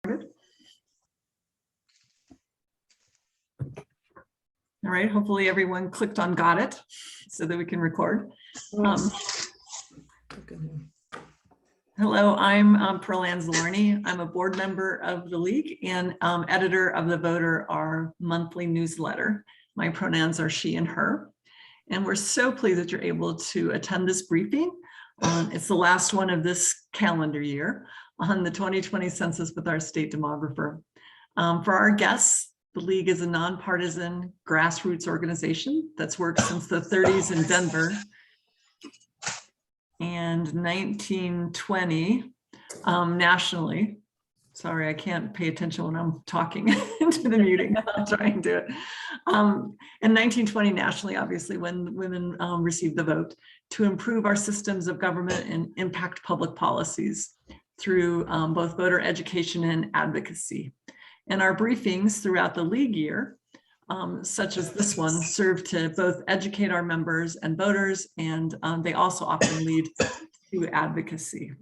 All right, hopefully everyone clicked on got it so that we can record. Hello, I'm Pearl Ann Zalorny. I'm a board member of the League and editor of the Voter, our monthly newsletter. My pronouns are she and her. And we're so pleased that you're able to attend this briefing. It's the last one of this calendar year on the 2020 census with our state demographer. For our guests, the League is a nonpartisan grassroots organization that's worked since the 30s in Denver and 1920 nationally. Sorry, I can't pay attention when I'm talking into the muting. I'll try and do it. In 1920 nationally, obviously, when women received the vote, to improve our systems of government and impact public policies through both voter education and advocacy. And our briefings throughout the League year, such as this one, serve to both educate our members and voters, and they also often lead to advocacy.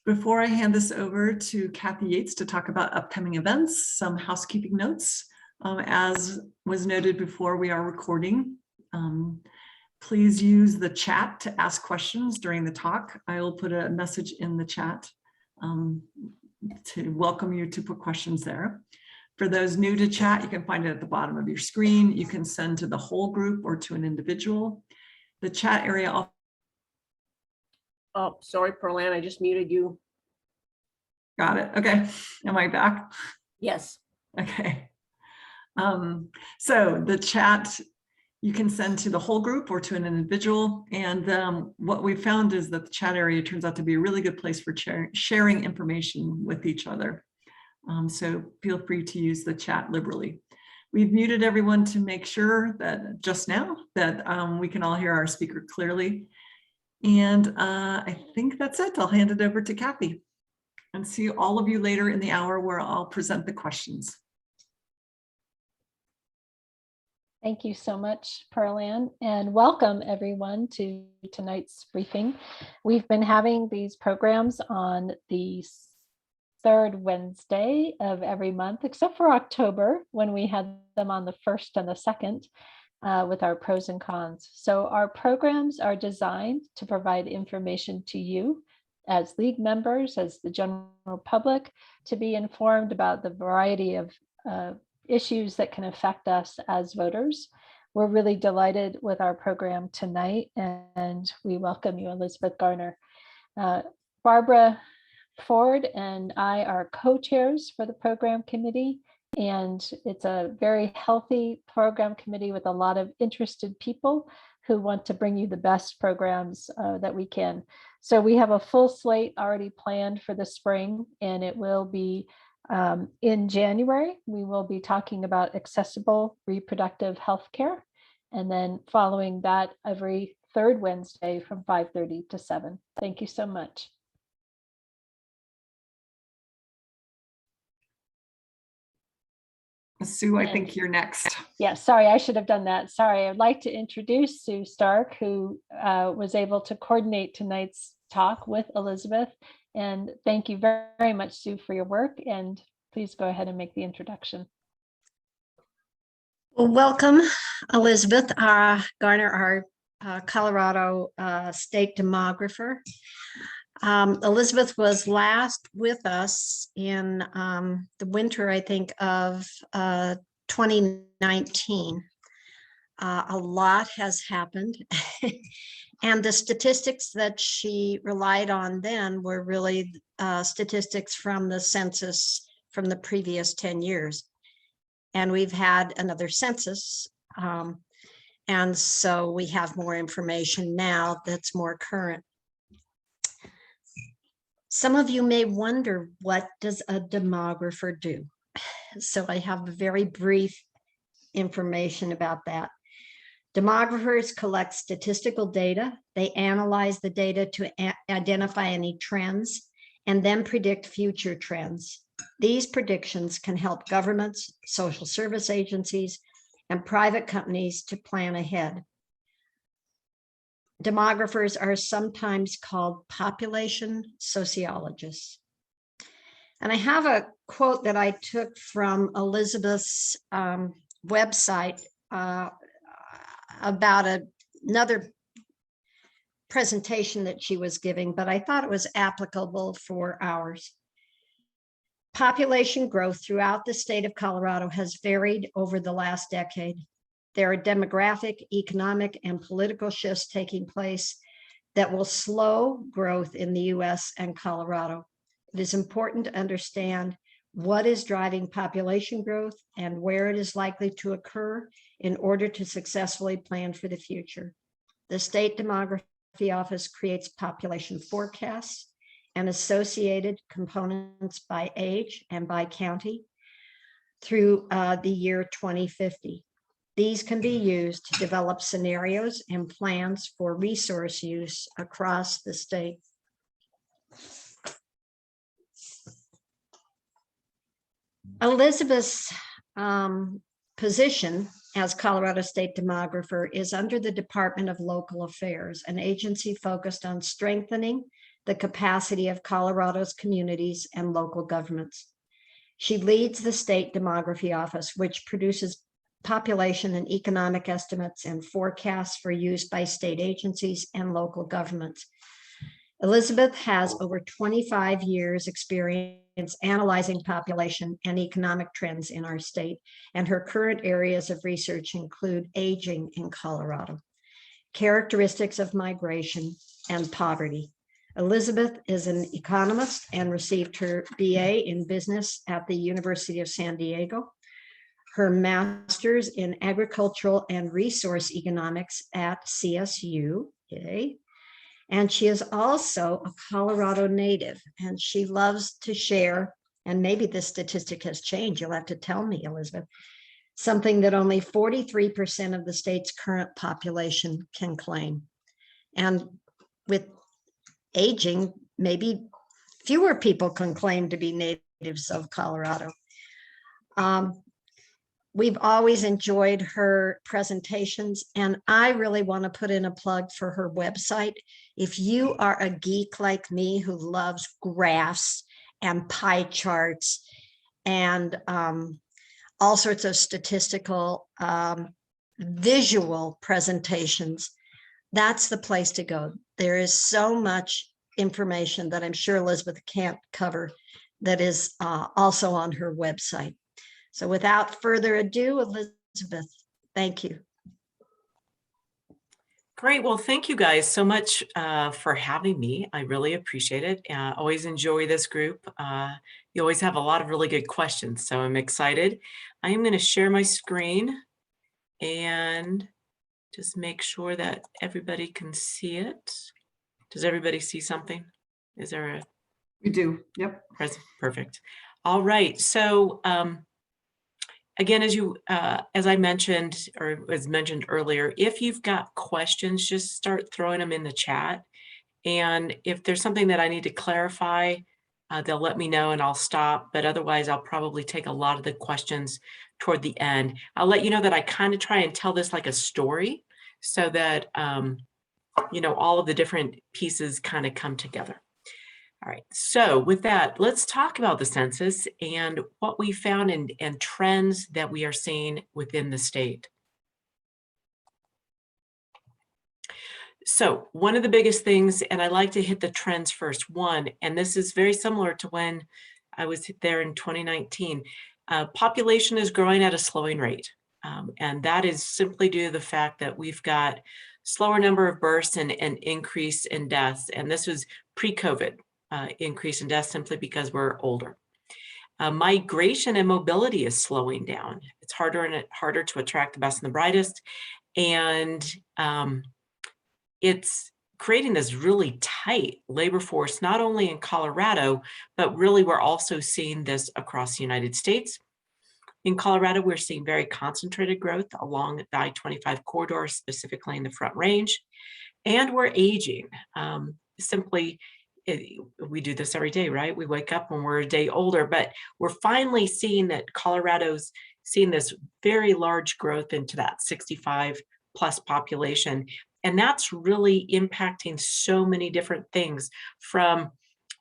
Before I hand this over to Kathy Yates to talk about upcoming events, some housekeeping notes. As was noted before, we are recording. Please use the chat to ask questions during the talk. I will put a message in the chat to welcome you to put questions there. For those new to chat, you can find it at the bottom of your screen. You can send to the whole group or to an individual. The chat area. Oh, sorry, Pearl Ann, I just muted you. Got it. Okay. Am I back? Yes. Okay. So the chat, you can send to the whole group or to an individual. And what we found is that the chat area turns out to be a really good place for sharing information with each other. So feel free to use the chat liberally. We've muted everyone to make sure that just now that we can all hear our speaker clearly. And I think that's it. I'll hand it over to Kathy and see all of you later in the hour where I'll present the questions. Thank you so much, Pearl Ann, and welcome everyone to tonight's briefing. We've been having these programs on the third Wednesday of every month, except for October, when we had them on the 1st and the 2nd with our pros and cons. So our programs are designed to provide information to you as League members, as the general public, to be informed about the variety of issues that can affect us as voters. We're really delighted with our program tonight, and we welcome you, Elizabeth Garner. Barbara Ford and I are co-chairs for the program committee, and it's a very healthy program committee with a lot of interested people who want to bring you the best programs that we can. So we have a full slate already planned for the spring, and it will be in January. We will be talking about accessible reproductive health care, and then following that every third Wednesday from 5:30 to 7. Thank you so much. Sue, I think you're next. Yeah, sorry, I should have done that. Sorry, I'd like to introduce Sue Stark, who was able to coordinate tonight's talk with Elizabeth. And thank you very, very much, Sue, for your work. And please go ahead and make the introduction. Well, welcome, Elizabeth Garner, our Colorado state demographer. Elizabeth was last with us in the winter, I think, of 2019. A lot has happened. And the statistics that she relied on then were really statistics from the census from the previous 10 years. And we've had another census. And so we have more information now that's more current. Some of you may wonder, what does a demographer do? So I have very brief information about that. Demographers collect statistical data. They analyze the data to identify any trends and then predict future trends. These predictions can help governments, social service agencies, and private companies to plan ahead. Demographers are sometimes called population sociologists. And I have a quote that I took from Elizabeth's website about another presentation that she was giving, but I thought it was applicable for ours. Population growth throughout the state of Colorado has varied over the last decade. There are demographic, economic, and political shifts taking place that will slow growth in the US and Colorado. It is important to understand what is driving population growth and where it is likely to occur in order to successfully plan for the future. The State Demography Office creates population forecasts and associated components by age and by county through the year 2050. These can be used to develop scenarios and plans for resource use across the state. Elizabeth's position as Colorado State Demographer is under the Department of Local Affairs, an agency focused on strengthening the capacity of Colorado's communities and local governments. She leads the State Demography Office, which produces population and economic estimates and forecasts for use by state agencies and local governments. Elizabeth has over 25 years experience analyzing population and economic trends in our state, and her current areas of research include aging in Colorado, characteristics of migration, and poverty. Elizabeth is an economist and received her BA in business at the University of San Diego, her master's in agricultural and resource economics at CSU, yay. And she is also a Colorado native, and she loves to share, and maybe this statistic has changed, you'll have to tell me, Elizabeth, something that only 43% of the state's current population can claim. And with aging, maybe fewer people can claim to be natives of Colorado. We've always enjoyed her presentations, and I really want to put in a plug for her website. If you are a geek like me who loves graphs and pie charts and all sorts of statistical visual presentations, that's the place to go. There is so much information that I'm sure Elizabeth can't cover that is also on her website. So without further ado, Elizabeth, thank you. Great. Well, thank you guys so much for having me. I really appreciate it. Always enjoy this group. You always have a lot of really good questions, so I'm excited. I am going to share my screen and just make sure that everybody can see it. Does everybody see something? Is there a? We do. Yep. Perfect. All right. So again, as I mentioned, or was mentioned earlier, if you've got questions, just start throwing them in the chat. And if there's something that I need to clarify, they'll let me know and I'll stop. But otherwise, I'll probably take a lot of the questions toward the end. I'll let you know that I kind of try and tell this like a story so that, you know, all of the different pieces kind of come together. All right, so with that, let's talk about the census and what we found and trends that we are seeing within the state. So one of the biggest things, and I like to hit the trends first, one, and this is very similar to when I was there in 2019, population is growing at a slowing rate. And that is simply due to the fact that we've got slower number of births and an increase in deaths. And this was pre-COVID. Increase in deaths simply because we're older. Migration and mobility is slowing down. It's harder and harder to attract the best and the brightest. And it's creating this really tight labor force, not only in Colorado, but really we're also seeing this across the United States. In Colorado, we're seeing very concentrated growth along the I-25 corridor, specifically in the Front Range. And we're aging. We do this every day, right? We wake up when we're a day older, but we're finally seeing that Colorado's seeing this very large growth into that 65 plus population. And that's really impacting so many different things, from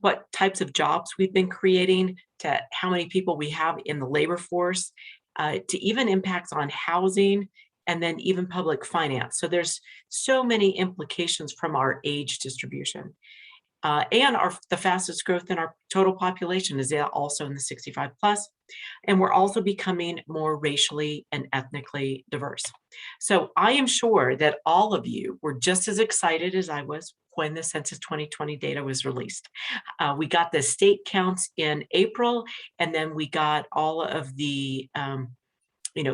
what types of jobs we've been creating, to how many people we have in the labor force, to even impacts on housing, and then even public finance. So there's so many implications from our age distribution. And the fastest growth in our total population is also in the 65 plus. And we're also becoming more racially and ethnically diverse. So I am sure that all of you were just as excited as I was when the Census 2020 data was released. We got the state counts in April, and then we got all of the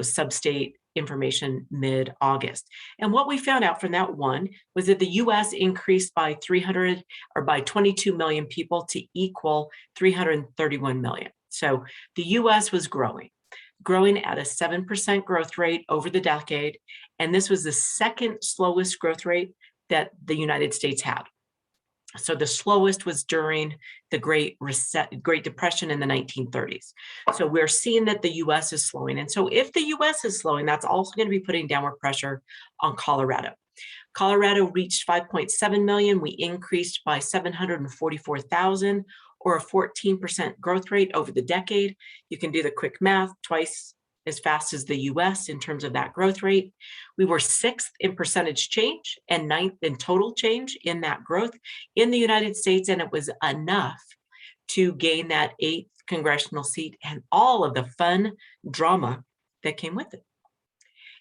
sub-state information mid-August. And what we found out from that one was that the US increased by 22 million people to equal 331 million. So the US was growing at a 7% growth rate over the decade. And this was the second slowest growth rate that the United States had. So the slowest was during the Great Depression in the 1930s. So we're seeing that the US is slowing. And so if the US is slowing, that's also going to be putting downward pressure on Colorado. Colorado reached 5.7 million. We increased by 744,000, or a 14% growth rate over the decade. You can do the quick math, twice as fast as the US in terms of that growth rate. We were 6th in percentage change and 9th in total change in that growth in the United States, and it was enough to gain that 8th congressional seat and all of the fun drama that came with it.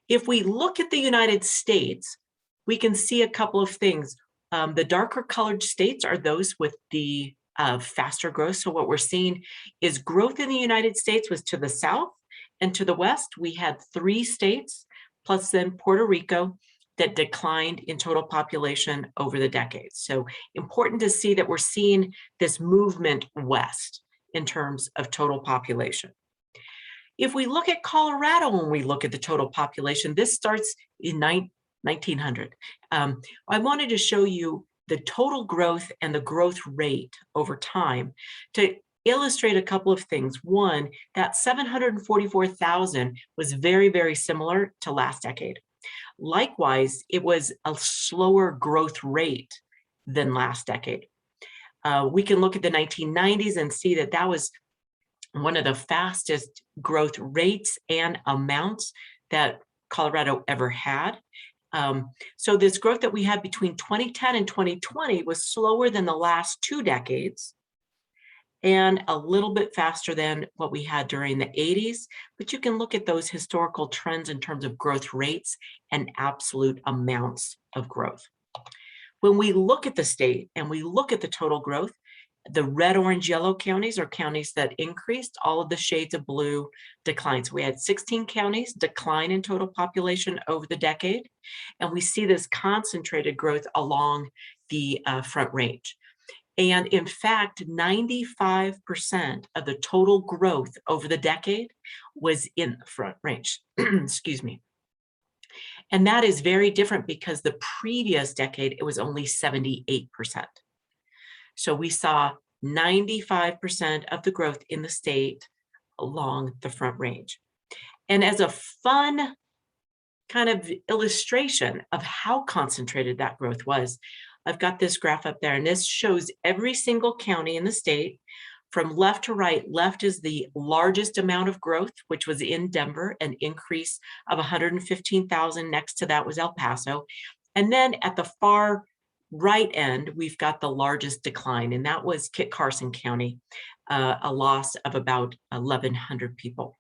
If we look at the United States, we can see a couple of things. The darker colored states are those with the faster growth. So what we're seeing is growth in the United States was to the south, and to the west, we had 3 states, plus then Puerto Rico, that declined in total population over the decades. So important to see that we're seeing this movement west in terms of total population. If we look at Colorado, when we look at the total population, this starts in 1900. I wanted to show you the total growth and the growth rate over time to illustrate a couple of things. One, that 744,000 was very, very similar to last decade. Likewise, it was a slower growth rate than last decade. We can look at the 1990s and see that that was one of the fastest growth rates and amounts that Colorado ever had. So this growth that we had between 2010 and 2020 was slower than the last 2 decades, and a little bit faster than what we had during the 80s. But you can look at those historical trends in terms of growth rates and absolute amounts of growth. When we look at the state and we look at the total growth, the red, orange, yellow counties are counties that increased. All of the shades of blue declined. So we had 16 counties decline in total population over the decade. And we see this concentrated growth along the Front Range. And in fact, 95% of the total growth over the decade was in the Front Range, excuse me. And that is very different because the previous decade, it was only 78%. So we saw 95% of the growth in the state along the Front Range. And as a fun kind of illustration of how concentrated that growth was, I've got this graph up there, and this shows every single county in the state from left to right. Left is the largest amount of growth, which was in Denver, an increase of 115,000. Next to that was El Paso. And then at the far right end, we've got the largest decline, and that was Kit Carson County, a loss of about 1,100 people.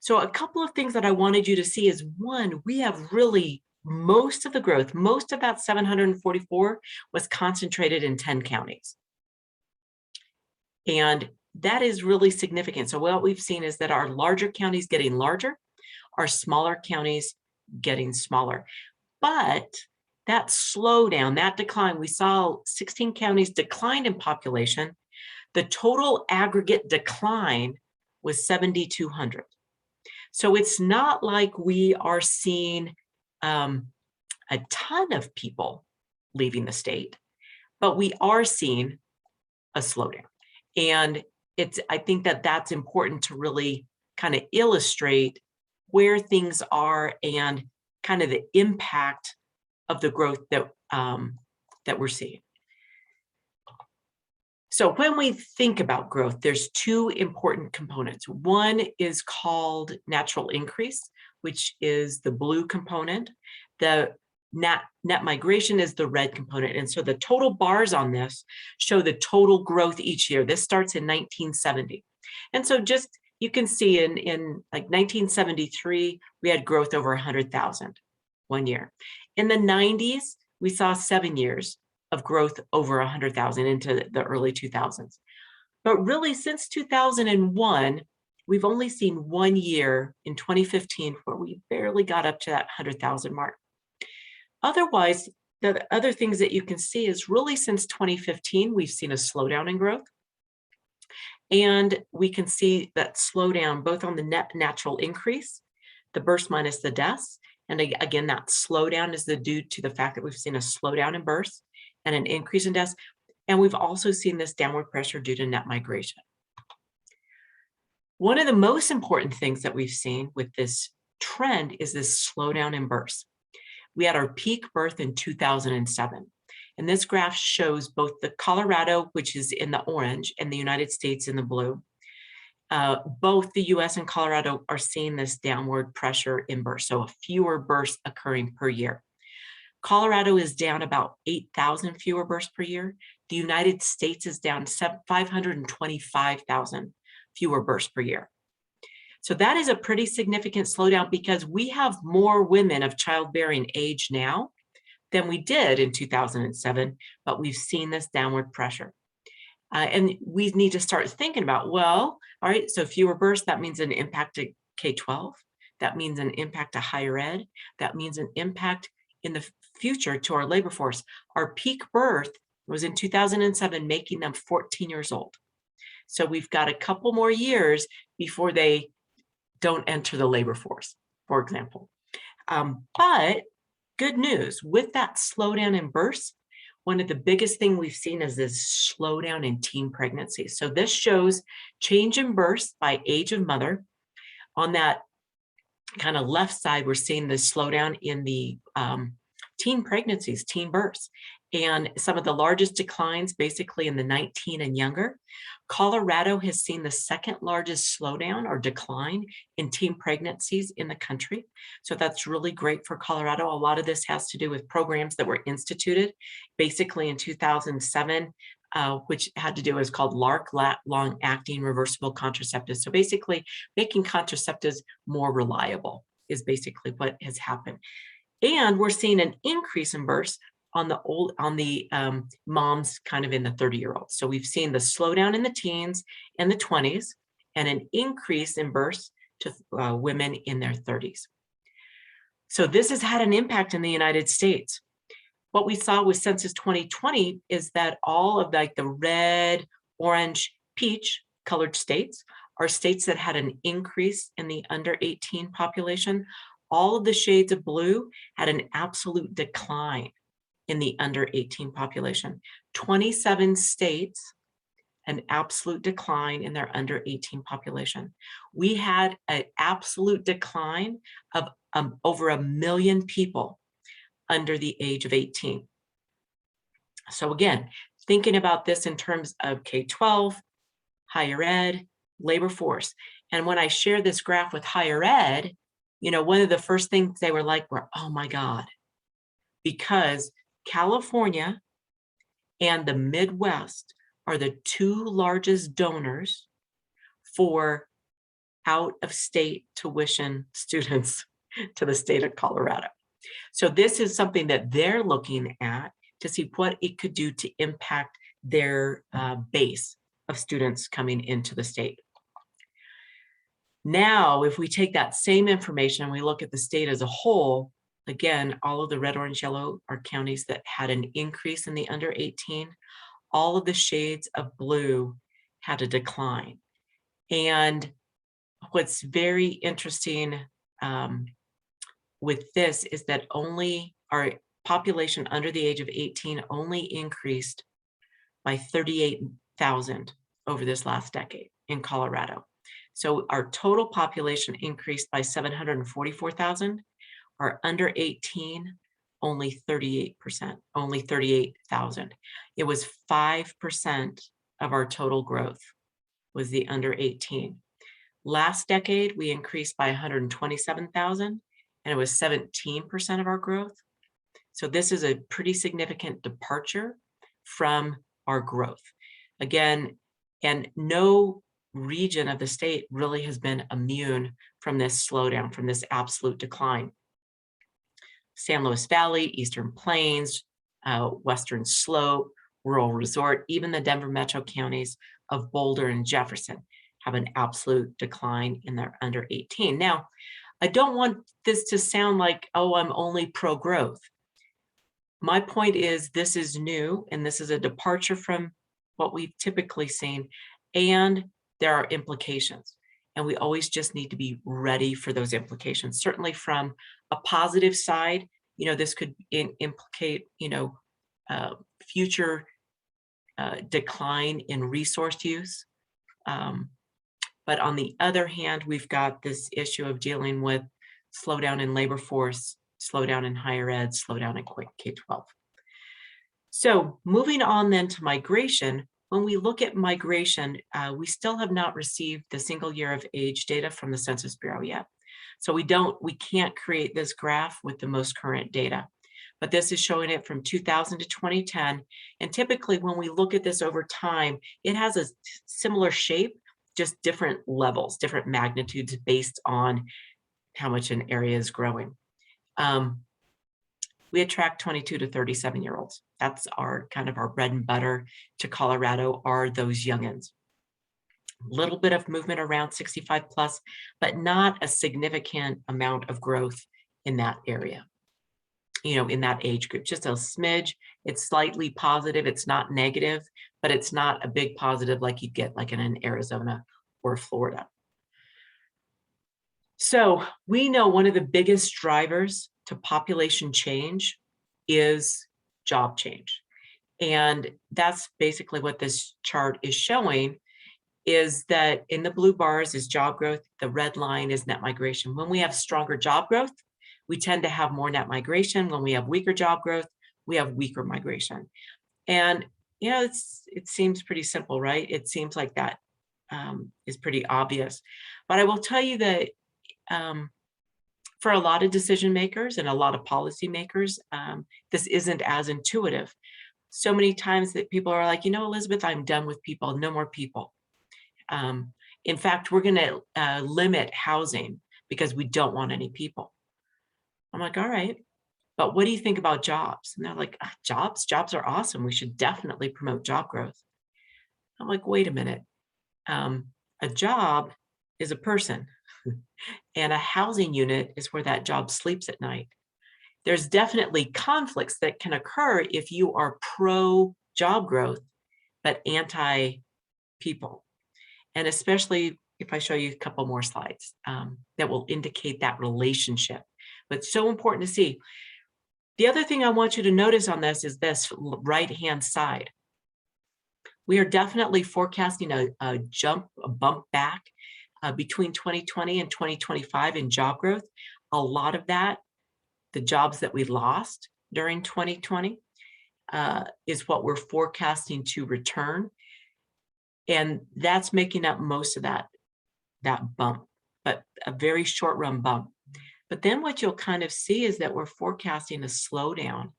So a couple of things that I wanted you to see is, one, we have really most of the growth, most of that 744 was concentrated in 10 counties. And that is really significant. So what we've seen is that our larger counties getting larger, our smaller counties getting smaller. But that slowdown, that decline, we saw 16 counties declined in population. The total aggregate decline was 7,200. So it's not like we are seeing a ton of people leaving the state, but we are seeing a slowdown. And I think that that's important to really kind of illustrate where things are and kind of the impact of the growth that we're seeing. So when we think about growth, there's two important components. One is called natural increase, which is the blue component. The net migration is the red component. And so the total bars on this show the total growth each year. This starts in 1970. And so just, you can see in like 1973, we had growth over 100,000 one year. In the 90s, we saw 7 years of growth over 100,000 into the early 2000s. But really since 2001, we've only seen 1 year in 2015 where we barely got up to that 100,000 mark. Otherwise, the other things that you can see is really since 2015, we've seen a slowdown in growth. And we can see that slowdown both on the net natural increase, the births minus the deaths. And again, that slowdown is due to the fact that we've seen a slowdown in births and an increase in deaths. And we've also seen this downward pressure due to net migration. One of the most important things that we've seen with this trend is this slowdown in births. We had our peak birth in 2007. And this graph shows both the Colorado, which is in the orange, and the United States in the blue. Both the US and Colorado are seeing this downward pressure in births, so fewer births occurring per year. Colorado is down about 8,000 fewer births per year. The United States is down 525,000 fewer births per year. So that is a pretty significant slowdown because we have more women of childbearing age now than we did in 2007, but we've seen this downward pressure. And we need to start thinking about, well, all right, so fewer births, that means an impact to K-12. That means an impact to higher ed. That means an impact in the future to our labor force. Our peak birth was in 2007, making them 14 years old. So we've got a couple more years before they don't enter the labor force, for example. But good news, with that slowdown in births, one of the biggest things we've seen is this slowdown in teen pregnancies. So this shows change in births by age of mother. On that kind of left side, we're seeing this slowdown in the teen pregnancies, teen births, and some of the largest declines basically in the 19 and younger. Colorado has seen the second largest slowdown or decline in teen pregnancies in the country. So that's really great for Colorado. A lot of this has to do with programs that were instituted basically in 2007, which had to do with called LARC, long-acting reversible contraceptives. So basically making contraceptives more reliable is basically what has happened. And we're seeing an increase in births on the moms kind of in the 30-year-olds. So we've seen the slowdown in the teens and the 20s and an increase in births to women in their 30s. So this has had an impact in the United States. What we saw with Census 2020 is that all of like the red, orange, peach colored states are states that had an increase in the under 18 population. All of the shades of blue had an absolute decline in the under 18 population. 27 states, an absolute decline in their under 18 population. We had an absolute decline of over 1 million people under the age of 18. So again, thinking about this in terms of K-12, higher ed, labor force. And when I shared this graph with higher ed, you know, one of the first things they were like, oh my God, because California and the Midwest are the two largest donors for out-of-state tuition students to the state of Colorado. So this is something that they're looking at to see what it could do to impact their base of students coming into the state. Now, if we take that same information and we look at the state as a whole, again, all of the red, orange, yellow are counties that had an increase in the under 18. All of the shades of blue had a decline. And what's very interesting with this is that only our population under the age of 18 only increased by 38,000 over this last decade in Colorado. So our total population increased by 744,000. Our under 18, only 38%, only 38,000. It was 5% of our total growth was the under 18. Last decade, we increased by 127,000, and it was 17% of our growth. So this is a pretty significant departure from our growth. Again, and no region of the state really has been immune from this slowdown, from this absolute decline. San Luis Valley, Eastern Plains, Western Slope, Rural Resort, even the Denver metro counties of Boulder and Jefferson have an absolute decline in their under 18. Now, I don't want this to sound like, oh, I'm only pro-growth. My point is this is new, and this is a departure from what we've typically seen, and there are implications. And we always just need to be ready for those implications. Certainly from a positive side, this could implicate, future decline in resource use. But on the other hand, we've got this issue of dealing with slowdown in labor force, slowdown in higher ed, slowdown in K-12. So moving on then to migration, when we look at migration, we still have not received the single year of age data from the Census Bureau yet. So we can't create this graph with the most current data, but this is showing it from 2000 to 2010. And typically when we look at this over time, it has a similar shape, just different levels, different magnitudes based on how much an area is growing. We attract 22 to 37-year-olds. That's our kind of our bread and butter to Colorado are those youngins. A little bit of movement around 65 plus, but not a significant amount of growth in that area, in that age group, just a smidge. It's slightly positive. It's not negative, but it's not a big positive like you'd get like in an Arizona or Florida. So we know one of the biggest drivers to population change is job change. And that's basically what this chart is showing, is that in the blue bars is job growth, the red line is net migration. When we have stronger job growth, we tend to have more net migration. When we have weaker job growth, we have weaker migration. And it seems pretty simple, right? It seems like that is pretty obvious. But I will tell you that for a lot of decision makers and a lot of policy makers, this isn't as intuitive. So many times that people are like, Elizabeth, I'm done with people, no more people. In fact, we're going to limit housing because we don't want any people. I'm like, all right, but what do you think about jobs? And they're like, jobs are awesome. We should definitely promote job growth. I'm like, wait a minute. A job is a person. And a housing unit is where that job sleeps at night. There's definitely conflicts that can occur if you are pro job growth, but anti people. And especially if I show you a couple more slides that will indicate that relationship. But it's so important to see. The other thing I want you to notice on this is this right-hand side. We are definitely forecasting a bump back between 2020 and 2025 in job growth. A lot of that, the jobs that we lost during 2020 is what we're forecasting to return. And that's making up most of that bump, but a very short run bump. But then what you'll kind of see is that we're forecasting a slowdown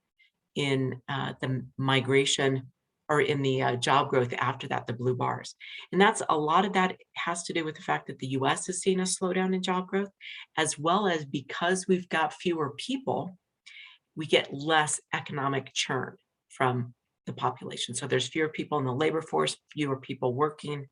in the migration or in the job growth after that, the blue bars. And that's a lot of that has to do with the fact that the US has seen a slowdown in job growth, as well as because we've got fewer people, we get less economic churn from the population. So there's fewer people in the labor force, fewer people working.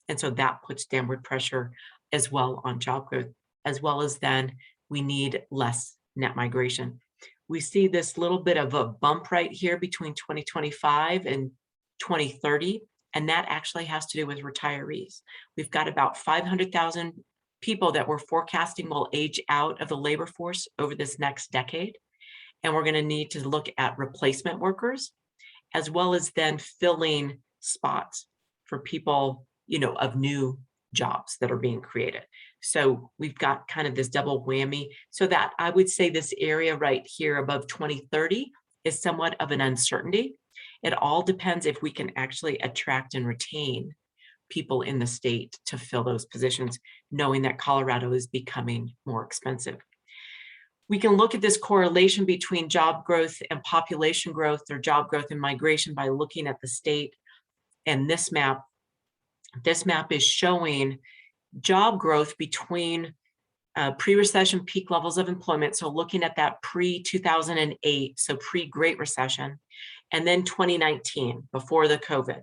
And so that puts downward pressure as well on job growth, as well as then we need less net migration. We see this little bit of a bump right here between 2025 and 2030, and that actually has to do with retirees. We've got about 500,000 people that we're forecasting will age out of the labor force over this next decade. And we're going to need to look at replacement workers, as well as then filling spots for people, of new jobs that are being created. So we've got kind of this double whammy. So that I would say this area right here above 2030 is somewhat of an uncertainty. It all depends if we can actually attract and retain people in the state to fill those positions, knowing that Colorado is becoming more expensive. We can look at this correlation between job growth and population growth, or job growth and migration, by looking at the state. And this map is showing job growth between pre-recession peak levels of employment. So looking at that pre-2008, so pre-Great Recession, and then 2019, before the COVID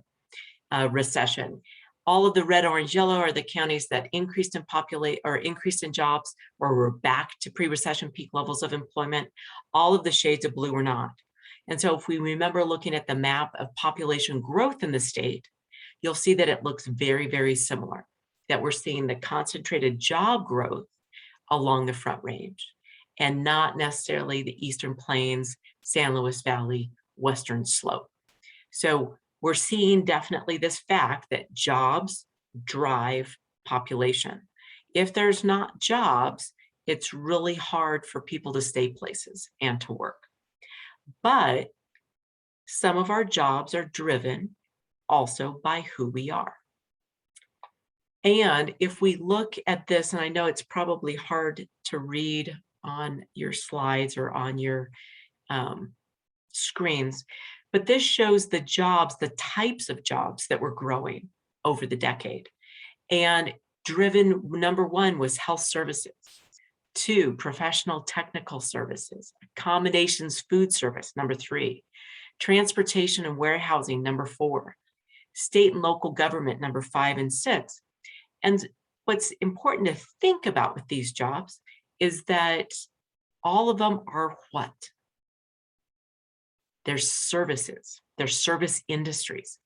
recession. All of the red, orange, yellow are the counties that increased in jobs, or were back to pre-recession peak levels of employment. All of the shades of blue are not. And so if we remember looking at the map of population growth in the state, you'll see that it looks very, very similar, that we're seeing the concentrated job growth along the Front Range, and not necessarily the Eastern Plains, San Luis Valley, Western Slope. So we're seeing definitely this fact that jobs drive population. If there's not jobs, it's really hard for people to stay places and to work. But some of our jobs are driven also by who we are. And if we look at this, and I know it's probably hard to read on your slides or on your screens, but this shows the jobs, the types of jobs that were growing over the decade. And driven, number one was health services, 2, professional technical services, accommodations, food service, number 3, transportation and warehousing, number 4, state and local government, number 5 and 6. And what's important to think about with these jobs is that all of them are what? They're services, they're service industries.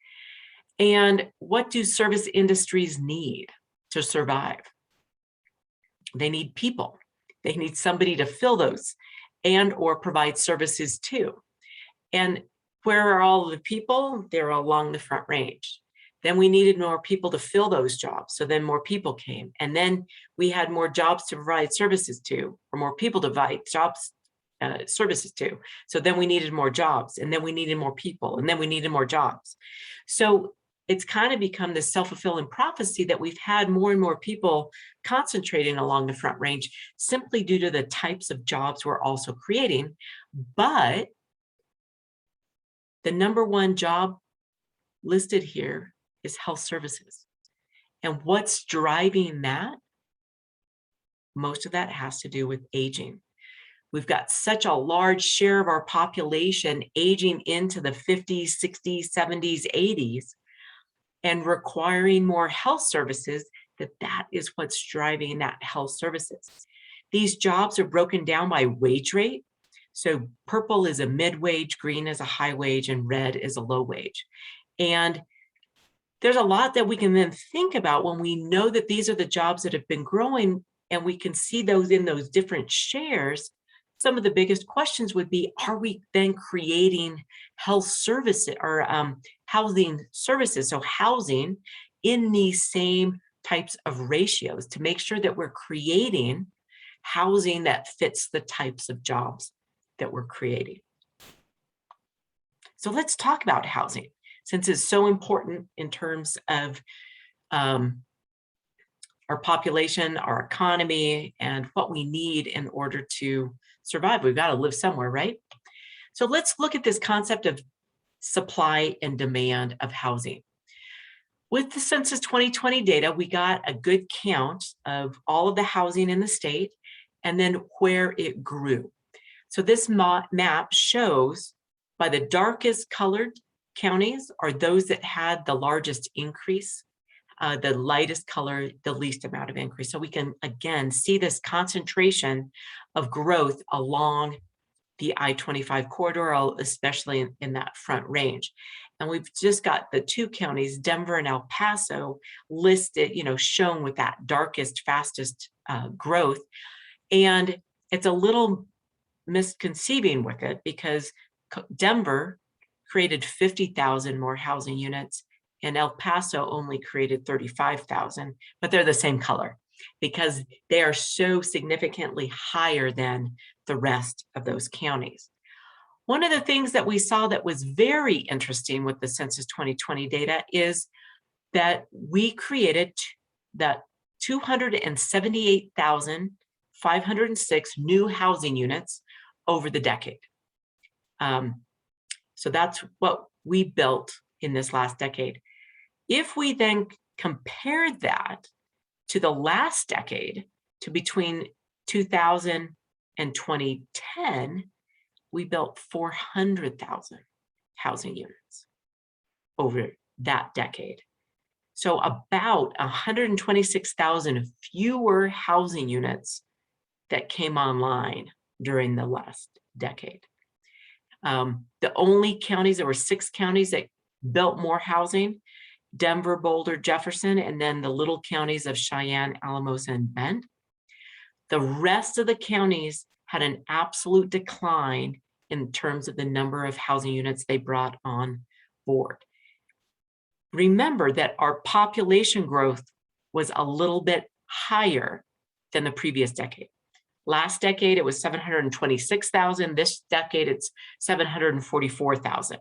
And what do service industries need to survive? They need people. They need somebody to fill those and or provide services to. And where are all the people? They're along the Front Range. Then we needed more people to fill those jobs. So then more people came. And then we had more jobs to provide services to, or more people to provide jobs, services to. So then we needed more jobs, and then we needed more people, and then we needed more jobs. So it's kind of become this self-fulfilling prophecy that we've had more and more people concentrating along the Front Range simply due to the types of jobs we're also creating. But the number one job listed here is health services. And what's driving that? Most of that has to do with aging. We've got such a large share of our population aging into the 50s, 60s, 70s, 80s, and requiring more health services, that is what's driving that health services. These jobs are broken down by wage rate. So purple is a mid-wage, green is a high wage, and red is a low wage. And there's a lot that we can then think about when we know that these are the jobs that have been growing, and we can see those in those different shares. Some of the biggest questions would be, are we then creating health services or housing services, so housing in these same types of ratios to make sure that we're creating housing that fits the types of jobs that we're creating. So let's talk about housing, since it's so important in terms of our population, our economy, and what we need in order to survive. We've got to live somewhere, right? So let's look at this concept of supply and demand of housing. With the Census 2020 data, we got a good count of all of the housing in the state and then where it grew. So this map shows by the darkest colored counties are those that had the largest increase, the lightest color, the least amount of increase. So we can, again, see this concentration of growth along the I-25 corridor, especially in that Front Range. And we've just got the 2 counties, Denver and El Paso, listed, shown with that darkest, fastest growth. And it's a little misconceiving with it because Denver created 50,000 more housing units, and El Paso only created 35,000, but they're the same color because they are so significantly higher than the rest of those counties. One of the things that we saw that was very interesting with the Census 2020 data is that we created that 278,506 new housing units over the decade. So that's what we built in this last decade. If we then compare that to the last decade, to between 2000 and 2010, we built 400,000 housing units over that decade. So about 126,000 fewer housing units that came online during the last decade. The only counties, there were 6 counties that built more housing: Denver, Boulder, Jefferson, and then the little counties of Cheyenne, Alamosa, and Bend. The rest of the counties had an absolute decline in terms of the number of housing units they brought on board. Remember that our population growth was a little bit higher than the previous decade. Last decade, it was 726,000. This decade, it's 744,000.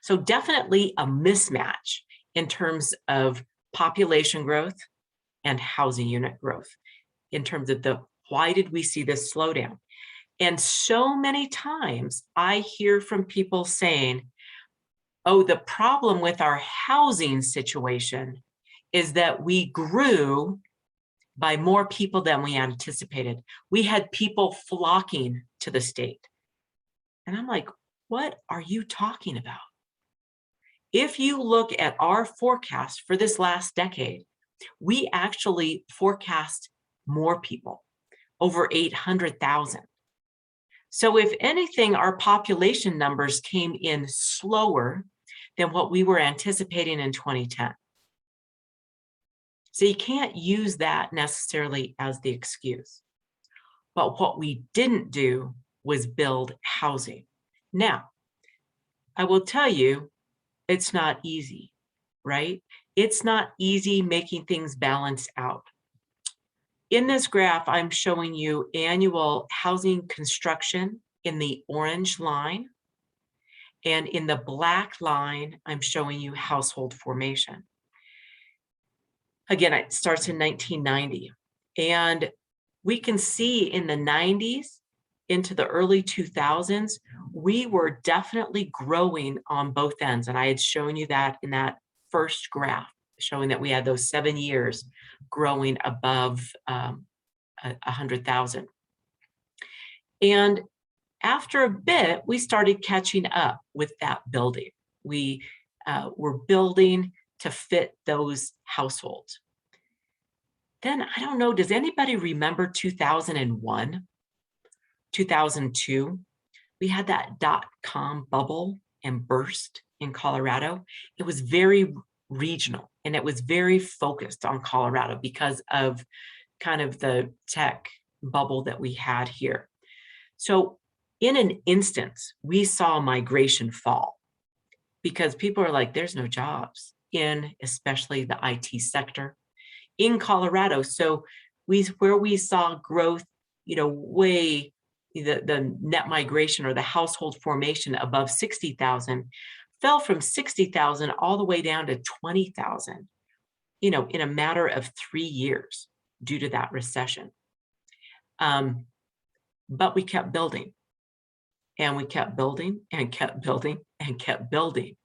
So definitely a mismatch in terms of population growth and housing unit growth, in terms of why did we see this slowdown? And so many times I hear from people saying, oh, the problem with our housing situation is that we grew by more people than we anticipated. We had people flocking to the state. And I'm like, what are you talking about? If you look at our forecast for this last decade, we actually forecast more people, over 800,000. So if anything, our population numbers came in slower than what we were anticipating in 2010. So you can't use that necessarily as the excuse. But what we didn't do was build housing. Now, I will tell you, it's not easy, right? It's not easy making things balance out. In this graph, I'm showing you annual housing construction in the orange line. And in the black line, I'm showing you household formation. Again, it starts in 1990. And we can see in the 90s into the early 2000s, we were definitely growing on both ends. And I had shown you that in that first graph, showing that we had those 7 years growing above 100,000. And after a bit, we started catching up with that building. We were building to fit those households. Then, I don't know, does anybody remember 2001, 2002? We had that .com bubble and burst in Colorado. It was very regional and it was very focused on Colorado because of kind of the tech bubble that we had here. So in an instance, we saw migration fall because people are like, there's no jobs in especially the IT sector in Colorado. So where we saw growth, way the net migration or the household formation above 60,000 fell from 60,000 all the way down to 20,000, in a matter of 3 years due to that recession. But we kept building and we kept building and kept building and kept building.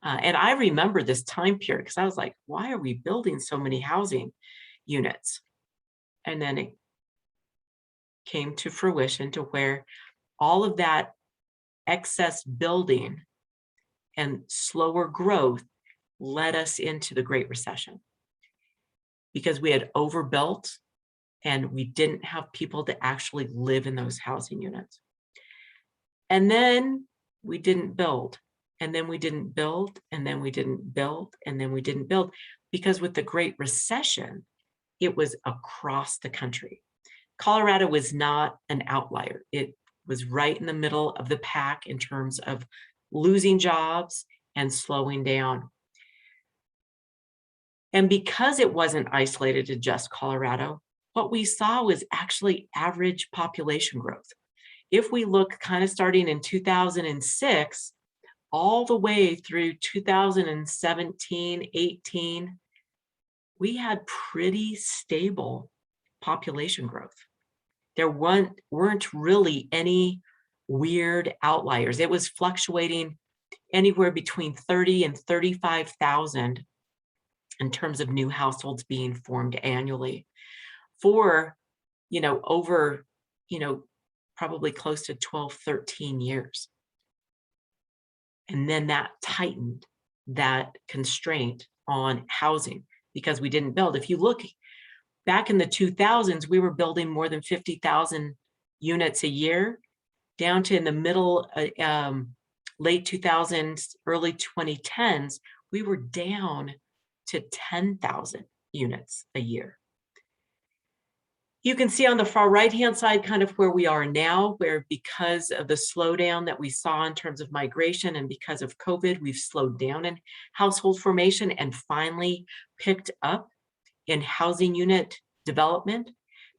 And I remember this time period because I was like, why are we building so many housing units? And then it came to fruition to where all of that excess building and slower growth led us into the Great Recession because we had overbuilt and we didn't have people to actually live in those housing units. And then we didn't build. And then we didn't build, and then we didn't build, and then we didn't build. Because with the Great Recession, it was across the country. Colorado was not an outlier. It was right in the middle of the pack in terms of losing jobs and slowing down. And because it wasn't isolated to just Colorado, what we saw was actually average population growth. if we look kind of starting in 2006, all the way through 2017, 18, we had pretty stable population growth. There weren't really any weird outliers. It was fluctuating anywhere between 30 and 35,000 in terms of new households being formed annually for, over, probably close to 12, 13 years. And then that tightened that constraint on housing because we didn't build. If you look back in the 2000s, we were building more than 50,000 units a year, down to in the middle, late 2000s, early 2010s, we were down to 10,000 units a year. You can see on the far right-hand side kind of where we are now, where because of the slowdown that we saw in terms of migration and because of COVID, we've slowed down in household formation and finally picked up in housing unit development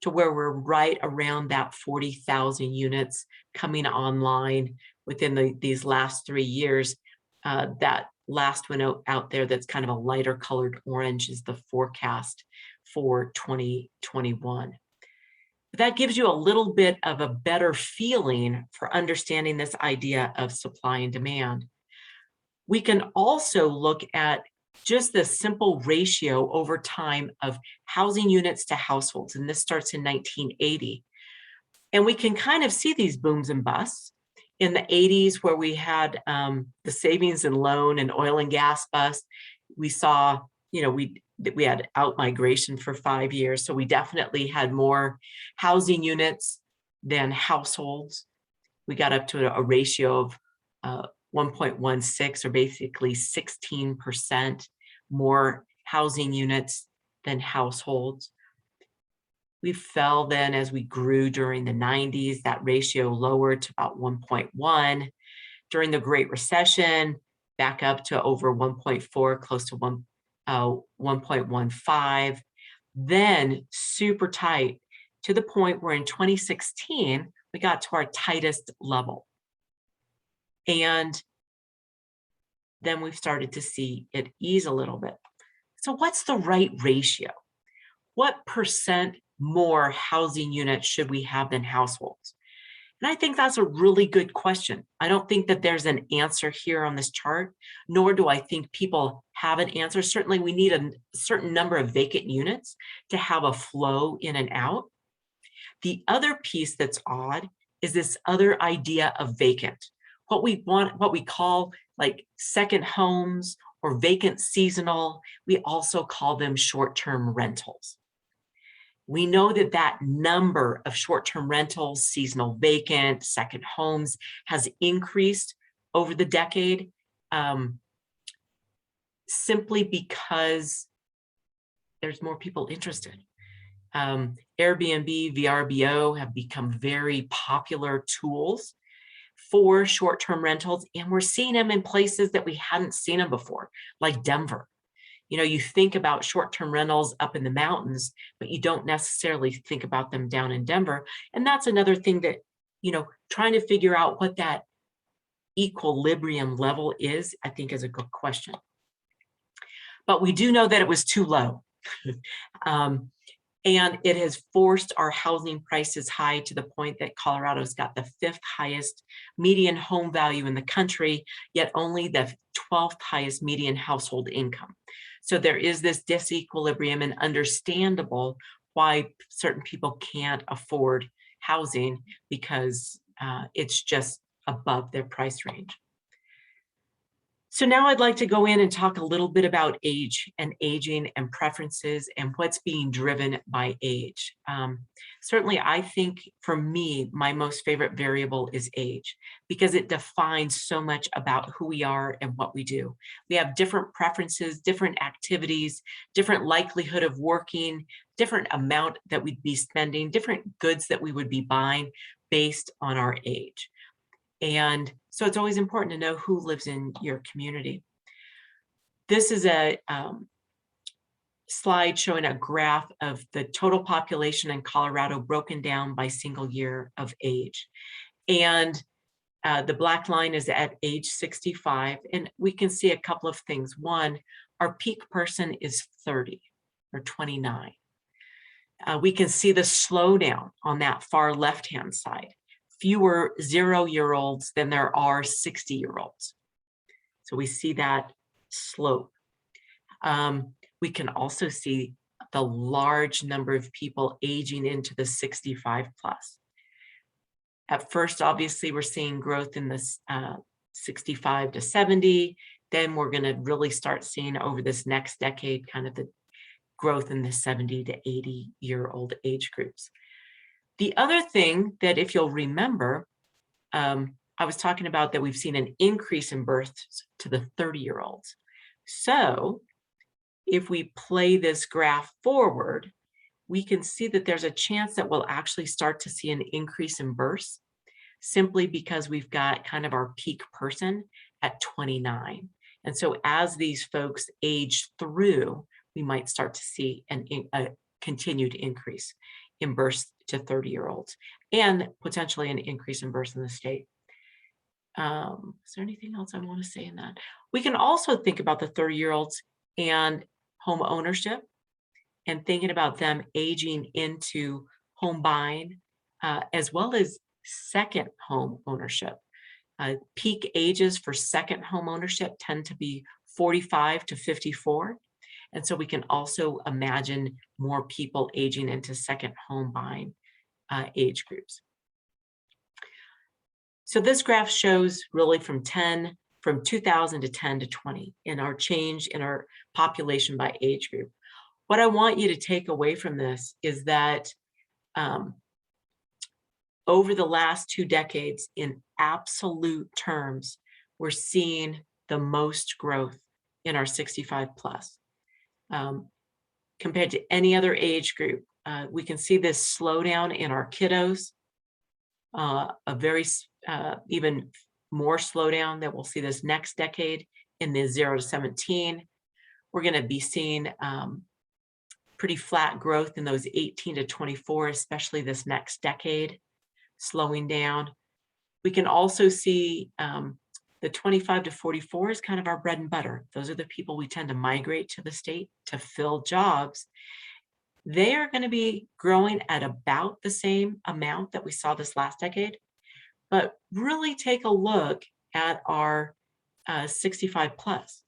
to where we're right around that 40,000 units coming online within these last 3 years. That last one out there that's kind of a lighter colored orange is the forecast for 2021. But that gives you a little bit of a better feeling for understanding this idea of supply and demand. We can also look at just the simple ratio over time of housing units to households, and this starts in 1980. And we can kind of see these booms and busts. In the 80s, where we had the savings and loan and oil and gas bust, we saw, we had out-migration for 5 years. So we definitely had more housing units than households. We got up to a ratio of 1.16, or basically 16% more housing units than households. We fell then as we grew during the 90s, that ratio lowered to about 1.1. During the Great Recession, back up to over 1.4, close to 1.15. Then super tight to the point where in 2016, we got to our tightest level. And then we've started to see it ease a little bit. So what's the right ratio? What percent more housing units should we have than households? And I think that's a really good question. I don't think that there's an answer here on this chart, nor do I think people have an answer. Certainly we need a certain number of vacant units to have a flow in and out. The other piece that's odd is this other idea of vacant. What we call like second homes or vacant seasonal, we also call them short-term rentals. We know that that number of short-term rentals, seasonal vacant, second homes has increased over the decade simply because there's more people interested. Airbnb, VRBO have become very popular tools for short-term rentals, and we're seeing them in places that we hadn't seen them before, like Denver. You think about short-term rentals up in the mountains, but you don't necessarily think about them down in Denver. And that's another thing that, trying to figure out what that equilibrium level is, I think is a good question. But we do know that it was too low. And it has forced our housing prices high to the point that Colorado's got the 5th highest median home value in the country, yet only the 12th highest median household income. So there is this disequilibrium, and understandable why certain people can't afford housing because it's just above their price range. So now I'd like to go in and talk a little bit about age and aging and preferences and what's being driven by age. Certainly, I think for me, my most favorite variable is age because it defines so much about who we are and what we do. We have different preferences, different activities, different likelihood of working, different amount that we'd be spending, different goods that we would be buying based on our age. And so it's always important to know who lives in your community. This is a slide showing a graph of the total population in Colorado broken down by single year of age. And the black line is at age 65. And we can see a couple of things. One, our peak person is 30 or 29. We can see the slowdown on that far left-hand side. Fewer 0-year-olds than there are 60-year-olds. So we see that slope. We can also see the large number of people aging into the 65 plus. At first, obviously, we're seeing growth in this 65 to 70. Then we're going to really start seeing over this next decade kind of the growth in the 70 to 80-year-old age groups. The other thing that, if you'll remember, I was talking about that we've seen an increase in births to the 30-year-olds. So if we play this graph forward, we can see that there's a chance that we'll actually start to see an increase in births simply because we've got kind of our peak person at 29. And so as these folks age through, we might start to see a continued increase in births to 30-year-olds and potentially an increase in births in the state. Is there anything else I want to say in that? We can also think about the 30-year-olds and home ownership and thinking about them aging into home buying, as well as second home ownership. Peak ages for second home ownership tend to be 45 to 54. And so we can also imagine more people aging into second home buying age groups. So this graph shows really from 2000 to 10 to 20 in our change in our population by age group. What I want you to take away from this is that over the last 2 decades, in absolute terms, we're seeing the most growth in our 65 plus. Compared to any other age group, we can see this slowdown in our kiddos, a very even more slowdown that we'll see this next decade in the 0 to 17. We're going to be seeing pretty flat growth in those 18 to 24, especially this next decade, slowing down. We can also see the 25 to 44 is kind of our bread and butter. Those are the people we tend to migrate to the state to fill jobs. They are going to be growing at about the same amount that we saw this last decade. But really take a look at our 65 plus,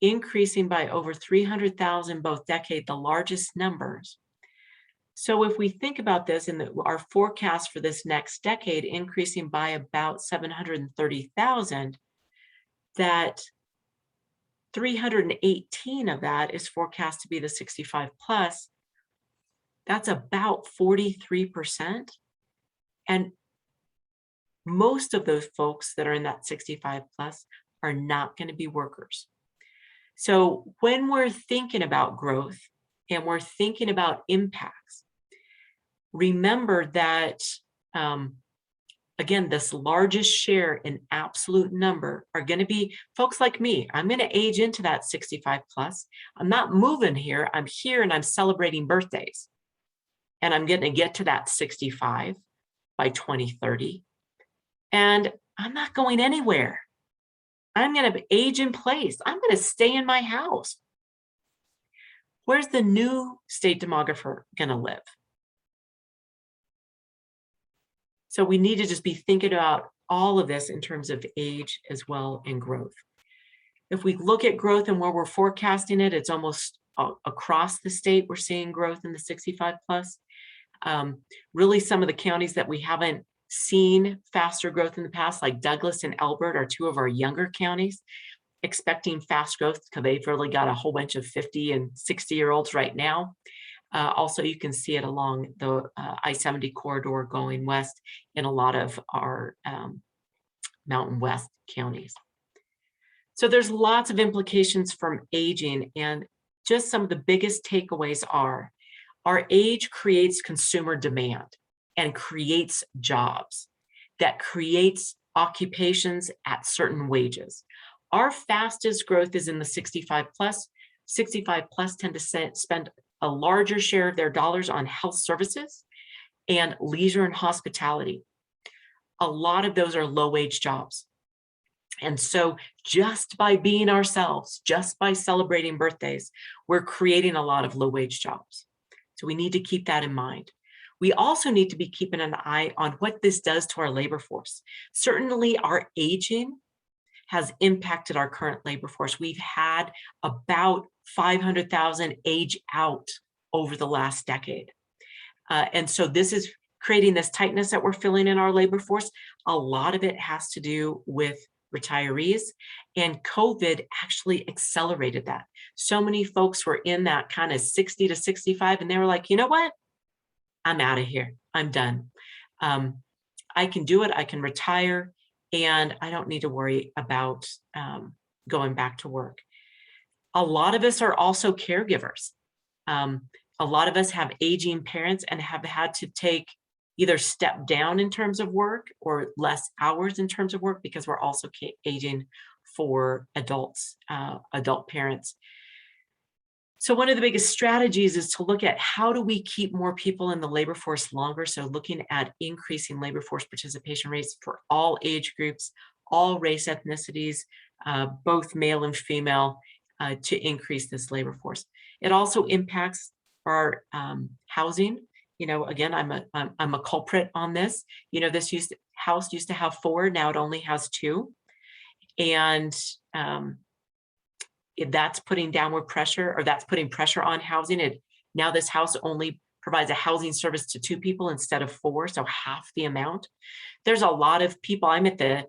increasing by over 300,000 both decade, the largest numbers. So if we think about this in our forecast for this next decade, increasing by about 730,000, that 318 of that is forecast to be the 65 plus. That's about 43%. And most of those folks that are in that 65 plus are not going to be workers. So when we're thinking about growth and we're thinking about impacts, remember that, again, this largest share in absolute number are going to be folks like me. I'm going to age into that 65 plus. I'm not moving here. I'm here and I'm celebrating birthdays. And I'm going to get to that 65 by 2030. And I'm not going anywhere. I'm going to age in place. I'm going to stay in my house. Where's the new state demographer going to live? So we need to just be thinking about all of this in terms of age as well and growth. If we look at growth and where we're forecasting it, it's almost across the state. We're seeing growth in the 65 plus. Really, some of the counties that we haven't seen faster growth in the past, like Douglas and Elbert, are 2 of our younger counties, expecting fast growth because they've really got a whole bunch of 50 and 60-year-olds right now. Also, you can see it along the I-70 corridor going west in a lot of our Mountain West counties. So there's lots of implications from aging, and just some of the biggest takeaways are our age creates consumer demand and creates jobs that creates occupations at certain wages. Our fastest growth is in the 65 plus. 65 plus tend to spend a larger share of their dollars on health services and leisure and hospitality. a lot of those are low-wage jobs. And so just by being ourselves, just by celebrating birthdays, we're creating a lot of low-wage jobs. So we need to keep that in mind. We also need to be keeping an eye on what this does to our labor force. Certainly our aging has impacted our current labor force. We've had about 500,000 age out over the last decade. And so this is creating this tightness that we're feeling in our labor force. A lot of it has to do with retirees, and COVID actually accelerated that. So many folks were in that kind of 60 to 65, and they were like, you know what? I'm out of here. I'm done. I can do it. I can retire, and I don't need to worry about going back to work. A lot of us are also caregivers. A lot of us have aging parents and have had to take either step down in terms of work or less hours in terms of work because we're also aging for adults, adult parents. So one of the biggest strategies is to look at how do we keep more people in the labor force longer. So looking at increasing labor force participation rates for all age groups, all race ethnicities, both male and female, to increase this labor force. It also impacts our housing. You know, again, I'm a culprit on this. You know, this house used to have 4, now it only has 2, and that's putting downward pressure, or that's putting pressure on housing. Now this house only provides a housing service to 2 people instead of 4, so half the amount. There's a lot of people. I'm at the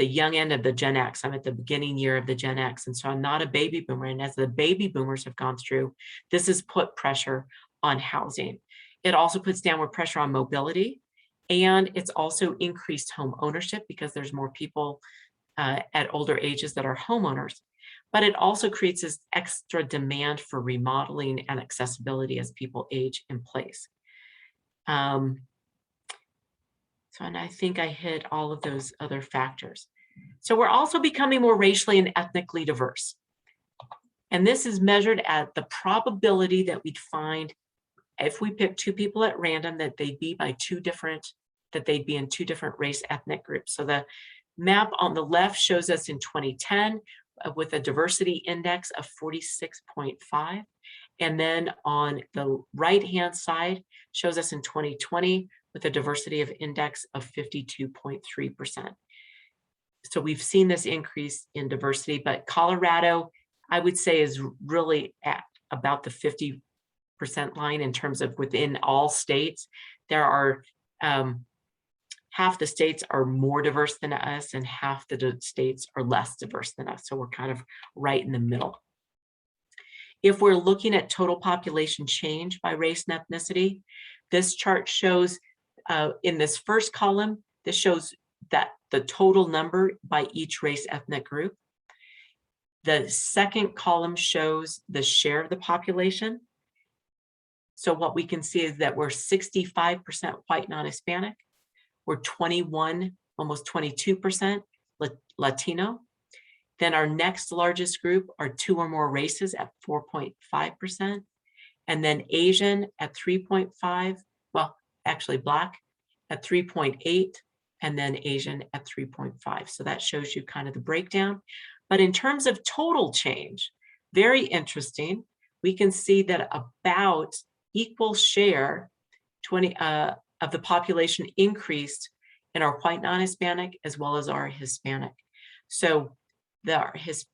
young end of the Gen X. I'm at the beginning year of the Gen X, and so I'm not a baby boomer. And as the baby boomers have gone through, this has put pressure on housing. It also puts downward pressure on mobility, and it's also increased home ownership because there's more people at older ages that are homeowners. But it also creates this extra demand for remodeling and accessibility as people age in place. And I think I hit all of those other factors. So we're also becoming more racially and ethnically diverse. And this is measured at the probability that we'd find if we pick 2 people at random that they'd be in 2 different race ethnic groups. So the map on the left shows us in 2010 with a diversity index of 46.5. And then on the right-hand side shows us in 2020 with a diversity of index of 52.3%. So we've seen this increase in diversity, but Colorado, I would say, is really at about the 50% line in terms of within all states. There are half the states are more diverse than us and half the states are less diverse than us. So we're kind of right in the middle. If we're looking at total population change by race and ethnicity, this chart shows in this first column, this shows that the total number by each race ethnic group. The second column shows the share of the population. So what we can see is that we're 65% white non-Hispanic. We're 21, almost 22% Latino. Then our next largest group are 2 or more races at 4.5%. And then Asian at 3.5, well, actually Black at 3.8, and then Asian at 3.5. So that shows you kind of the breakdown. But in terms of total change, very interesting, we can see that about equal share of the population increased in our white non-Hispanic as well as our Hispanic. So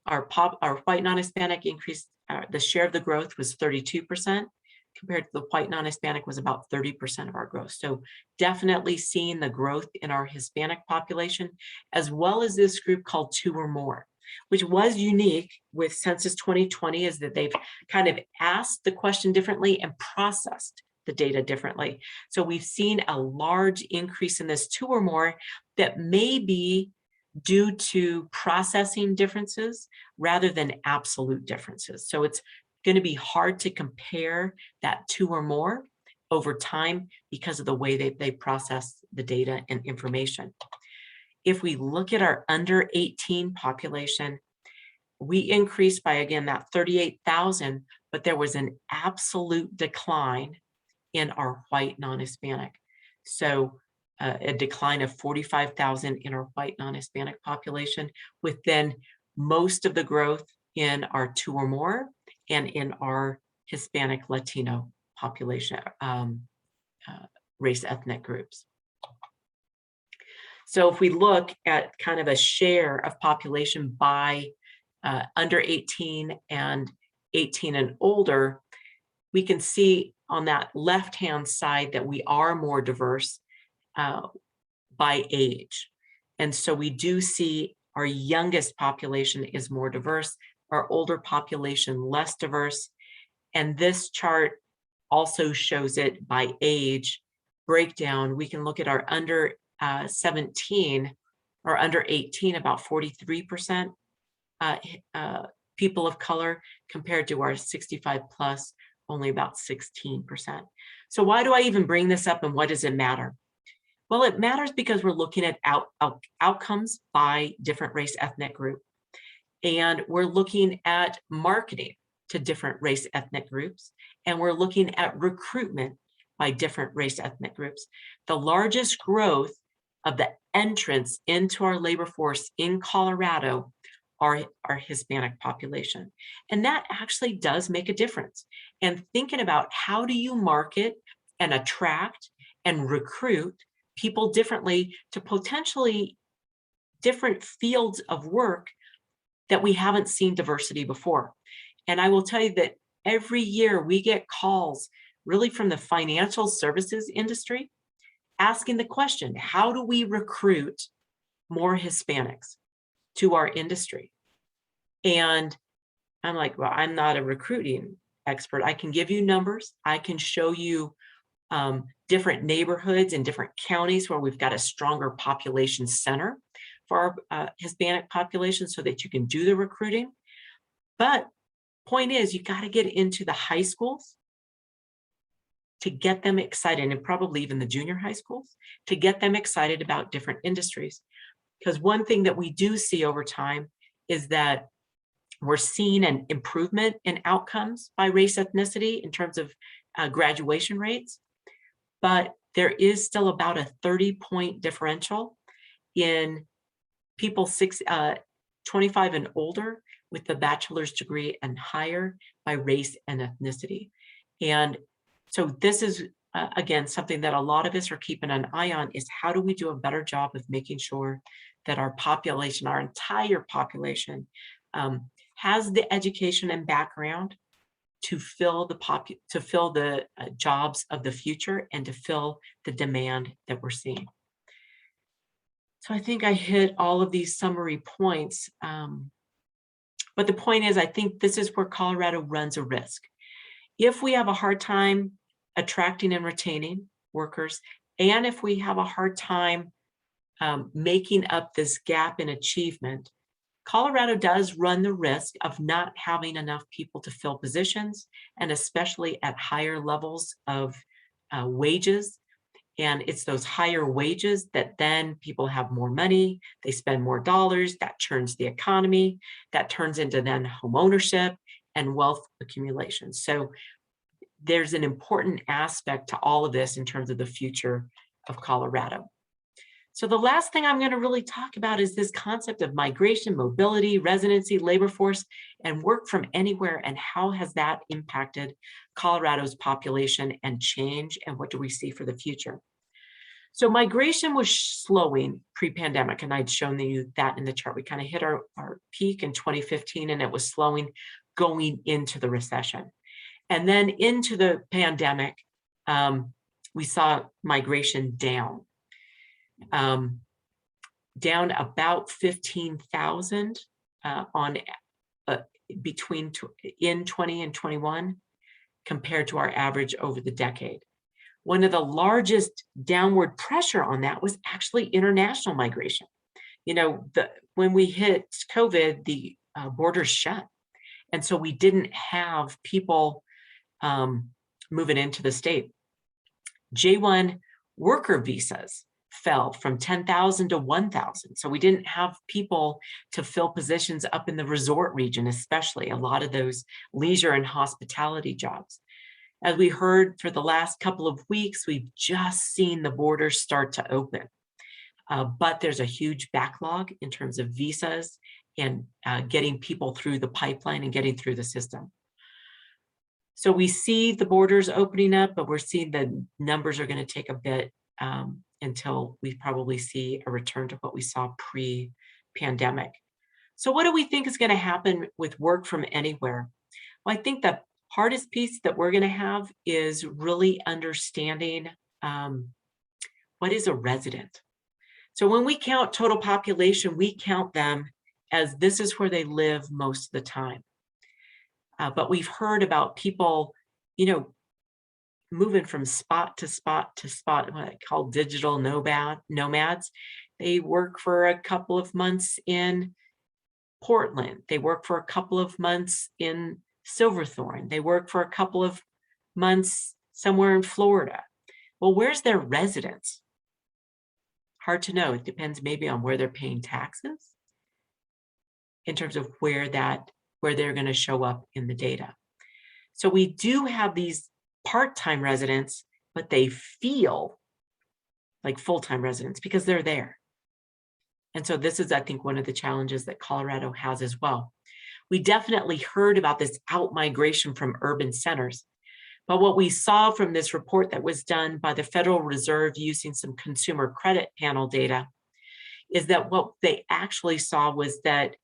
our white non-Hispanic increased, the share of the growth was 32%, compared to the white non-Hispanic was about 30% of our growth. So definitely seeing the growth in our Hispanic population, as well as this group called 2 or more, which was unique with Census 2020, is that they've kind of asked the question differently and processed the data differently. So we've seen a large increase in this 2 or more that may be due to processing differences rather than absolute differences. So it's going to be hard to compare that 2 or more over time because of the way they process the data and information. If we look at our under 18 population, we increased by, again, that 38,000, but there was an absolute decline in our white non-Hispanic. So a decline of 45,000 in our white non-Hispanic population, with then most of the growth in our 2 or more and in our Hispanic Latino population, race ethnic groups. So if we look at kind of a share of population by under 18 and 18 and older, we can see on that left-hand side that we are more diverse by age. And so we do see our youngest population is more diverse, our older population less diverse. And this chart also shows it by age breakdown. We can look at our under 17 or under 18, about 43% people of color, compared to our 65 plus, only about 16%. So why do I even bring this up, and what does it matter? Well, it matters because we're looking at outcomes by different race ethnic group. And we're looking at marketing to different race ethnic groups. And we're looking at recruitment by different race ethnic groups. The largest growth of the entrance into our labor force in Colorado are our Hispanic population. And that actually does make a difference. And thinking about how do you market and attract and recruit people differently to potentially different fields of work that we haven't seen diversity before. And I will tell you that every year we get calls really from the financial services industry asking the question, how do we recruit more Hispanics to our industry? And I'm like, well, I'm not a recruiting expert. I can give you numbers. I can show you different neighborhoods and different counties where we've got a stronger population center for our Hispanic population so that you can do the recruiting. But point is, you got to get into the high schools to get them excited, and probably even the junior high schools, to get them excited about different industries. Because one thing that we do see over time is that we're seeing an improvement in outcomes by race ethnicity in terms of graduation rates, but there is still about a 30-point differential in people 25 and older with the bachelor's degree and higher by race and ethnicity. And so this is, again, something that a lot of us are keeping an eye on, is how do we do a better job of making sure that our population, our entire population, has the education and background to fill the jobs of the future and to fill the demand that we're seeing. So I think I hit all of these summary points. But the point is, I think this is where Colorado runs a risk. If we have a hard time attracting and retaining workers, and if we have a hard time making up this gap in achievement, Colorado does run the risk of not having enough people to fill positions, and especially at higher levels of wages. And it's those higher wages that then people have more money, they spend more dollars, that churns the economy, that turns into then home ownership and wealth accumulation. So there's an important aspect to all of this in terms of the future of Colorado. So the last thing I'm going to really talk about is this concept of migration, mobility, residency, labor force, and work from anywhere, and how has that impacted Colorado's population and change, and what do we see for the future? So migration was slowing pre-pandemic, and I'd shown you that in the chart. We kind of hit our peak in 2015, and it was slowing going into the recession. And then into the pandemic, we saw migration down. Down about 15,000 in 20 and 21 compared to our average over the decade. One of the largest downward pressure on that was actually international migration. You know, when we hit COVID, the borders shut. And so we didn't have people moving into the state. J1 worker visas fell from 10,000 to 1,000. So we didn't have people to fill positions up in the resort region, especially a lot of those leisure and hospitality jobs. As we heard for the last couple of weeks, we've just seen the borders start to open. But there's a huge backlog in terms of visas and getting people through the pipeline and getting through the system. So we see the borders opening up, but we're seeing the numbers are going to take a bit until we probably see a return to what we saw pre-pandemic. So what do we think is going to happen with work from anywhere? Well, I think the hardest piece that we're going to have is really understanding what is a resident. So when we count total population, we count them as this is where they live most of the time. But we've heard about people, moving from spot to spot to spot, what I call digital nomads. They work for a couple of months in Portland. They work for a couple of months in Silverthorne. They work for a couple of months somewhere in Florida. Well, where's their residence? Hard to know. It depends maybe on where they're paying taxes in terms of where they're going to show up in the data. So we do have these part-time residents, but they feel like full-time residents because they're there. And so this is, I think, one of the challenges that Colorado has as well. We definitely heard about this out-migration from urban centers. But what we saw from this report that was done by the Federal Reserve using some consumer credit panel data is that what they actually saw was that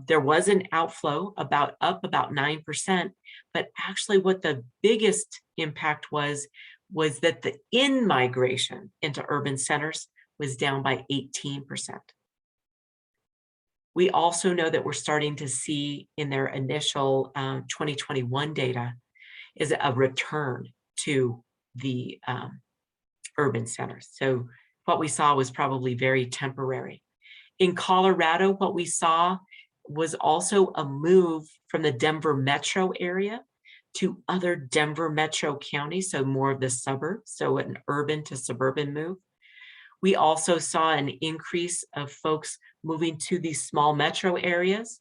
there was an outflow up about 9%, but actually what the biggest impact was that the in-migration into urban centers was down by 18%. We also know that we're starting to see in their initial 2021 data is a return to the urban centers. So what we saw was probably very temporary. In Colorado, what we saw was also a move from the Denver metro area to other Denver metro counties, so more of the suburbs, so an urban to suburban move. We also saw an increase of folks moving to these small metro areas.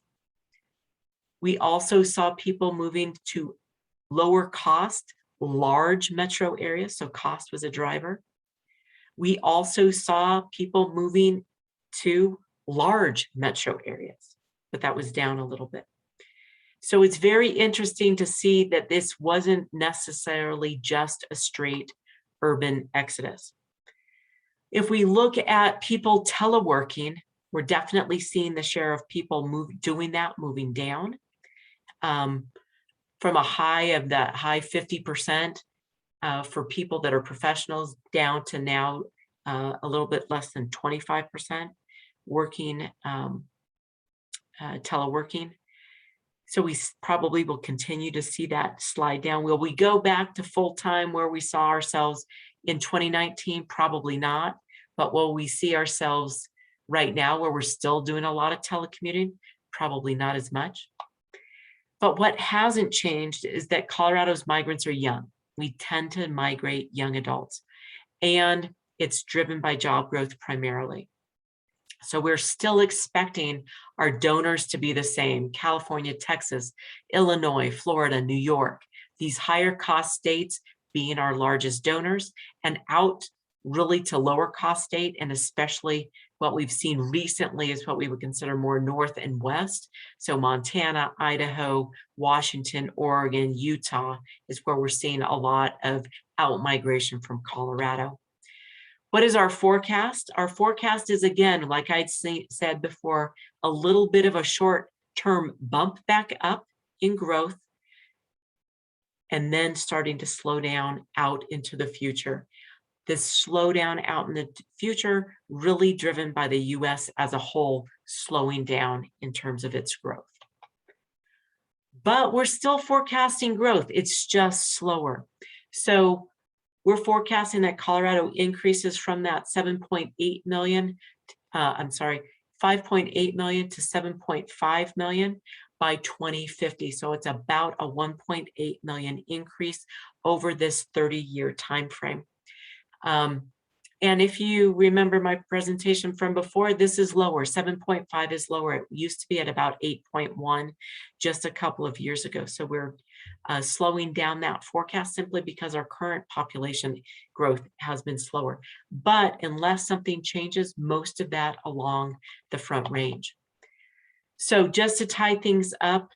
We also saw people moving to lower cost, large metro areas, so cost was a driver. We also saw people moving to large metro areas, but that was down a little bit. So it's very interesting to see that this wasn't necessarily just a straight urban exodus. If we look at people teleworking, we're definitely seeing the share of people doing that moving down from a high of that high 50% for people that are professionals down to now a little bit less than 25% working teleworking. So we probably will continue to see that slide down. Will we go back to full-time where we saw ourselves in 2019? Probably not. But will we see ourselves right now where we're still doing a lot of telecommuting? Probably not as much. But what hasn't changed is that Colorado's migrants are young. We tend to migrate young adults, and it's driven by job growth primarily. So we're still expecting our donors to be the same: California, Texas, Illinois, Florida, New York, these higher cost states being our largest donors, and out really to lower cost state, and especially what we've seen recently is what we would consider more north and west. So Montana, Idaho, Washington, Oregon, Utah is where we're seeing a lot of out migration from Colorado. What is our forecast? Our forecast is, again, like I'd said before, a little bit of a short-term bump back up in growth, and then starting to slow down out into the future. This slowdown out in the future really driven by the US as a whole slowing down in terms of its growth. But we're still forecasting growth. It's just slower. So we're forecasting that Colorado increases from that 5.8 million to 7.5 million by 2050. So it's about a 1.8 million increase over this 30-year time frame. And if you remember my presentation from before, this is lower. 7.5 is lower. It used to be at about 8.1 just a couple of years ago. So we're slowing down that forecast simply because our current population growth has been slower. But unless something changes, most of that along the Front Range. So just to tie things up,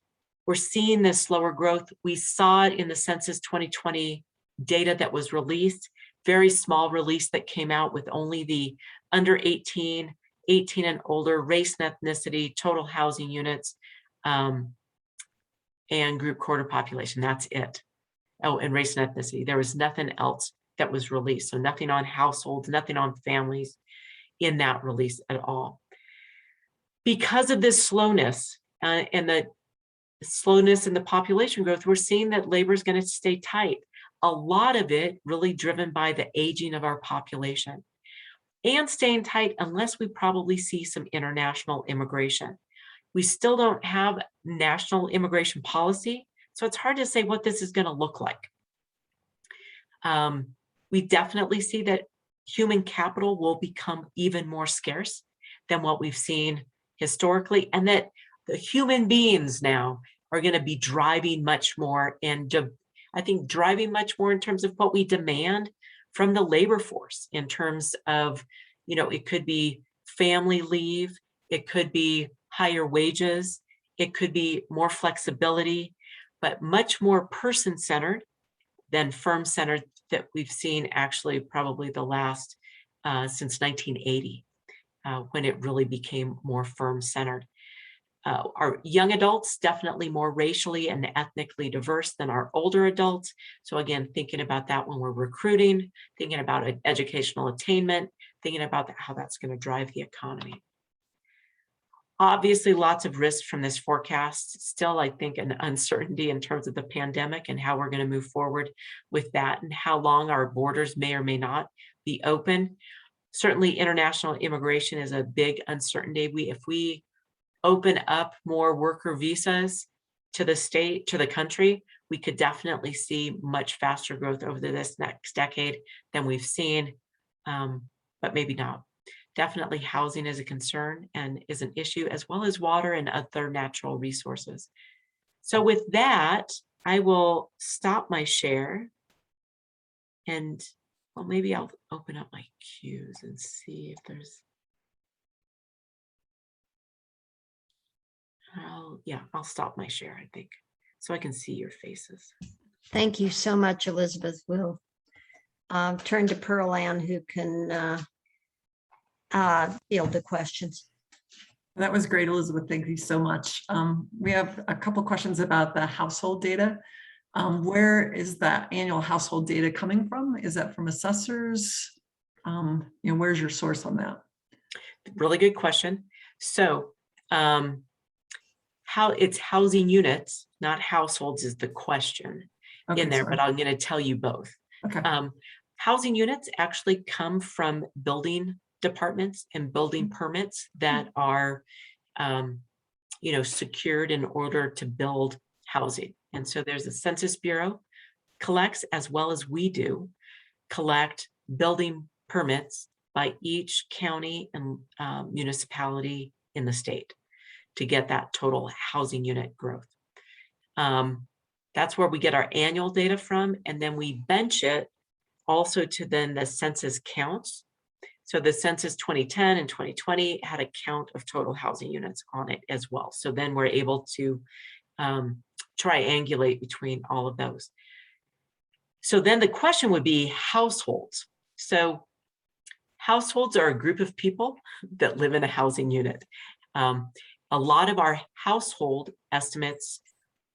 we're seeing this slower growth. We saw it in the Census 2020 data that was released, very small release that came out with only the under 18, 18 and older, race and ethnicity, total housing units, and group quarter population. That's it. Oh, and race and ethnicity. There was nothing else that was released. So nothing on households, nothing on families in that release at all. Because of this slowness and the slowness in the population growth, we're seeing that labor is going to stay tight. A lot of it really driven by the aging of our population and staying tight unless we probably see some international immigration. We still don't have national immigration policy, so it's hard to say what this is going to look like. We definitely see that human capital will become even more scarce than what we've seen historically, and that the human beings now are going to be driving much more, and I think driving much more in terms of what we demand from the labor force in terms of, it could be family leave, it could be higher wages, it could be more flexibility, but much more person-centered than firm-centered that we've seen actually probably the last since 1980, when it really became more firm-centered. Our young adults definitely more racially and ethnically diverse than our older adults. So again, thinking about that when we're recruiting, thinking about educational attainment, thinking about how that's going to drive the economy. Obviously, lots of risks from this forecast. Still, I think an uncertainty in terms of the pandemic and how we're going to move forward with that and how long our borders may or may not be open. Certainly, international immigration is a big uncertainty. If we open up more worker visas to the state, to the country, we could definitely see much faster growth over this next decade than we've seen, but maybe not. Definitely housing is a concern and is an issue, as well as water and other natural resources. So with that, I will stop my share and, well, maybe I'll open up my cues and see if there's, I'll stop my share, I think, so I can see your faces. Thank you so much, Elizabeth. We'll turn to Pearl Ann, who can field the questions. That was great, Elizabeth. Thank you so much. We have a couple questions about the household data. Where is that annual household data coming from? Is that from assessors? Where's your source on that? Really good question. So how it's housing units, not households, is the question in there, but I'm going to tell you both. Okay. Housing units actually come from building departments and building permits that are, secured in order to build housing. And so there's a Census Bureau collects, as well as we do, collect building permits by each county and municipality in the state to get that total housing unit growth. That's where we get our annual data from, and then we bench it also to then the census counts. So the Census 2010 and 2020 had a count of total housing units on it as well. So then we're able to triangulate between all of those. So then the question would be households. So households are a group of people that live in a housing unit. A lot of our household estimates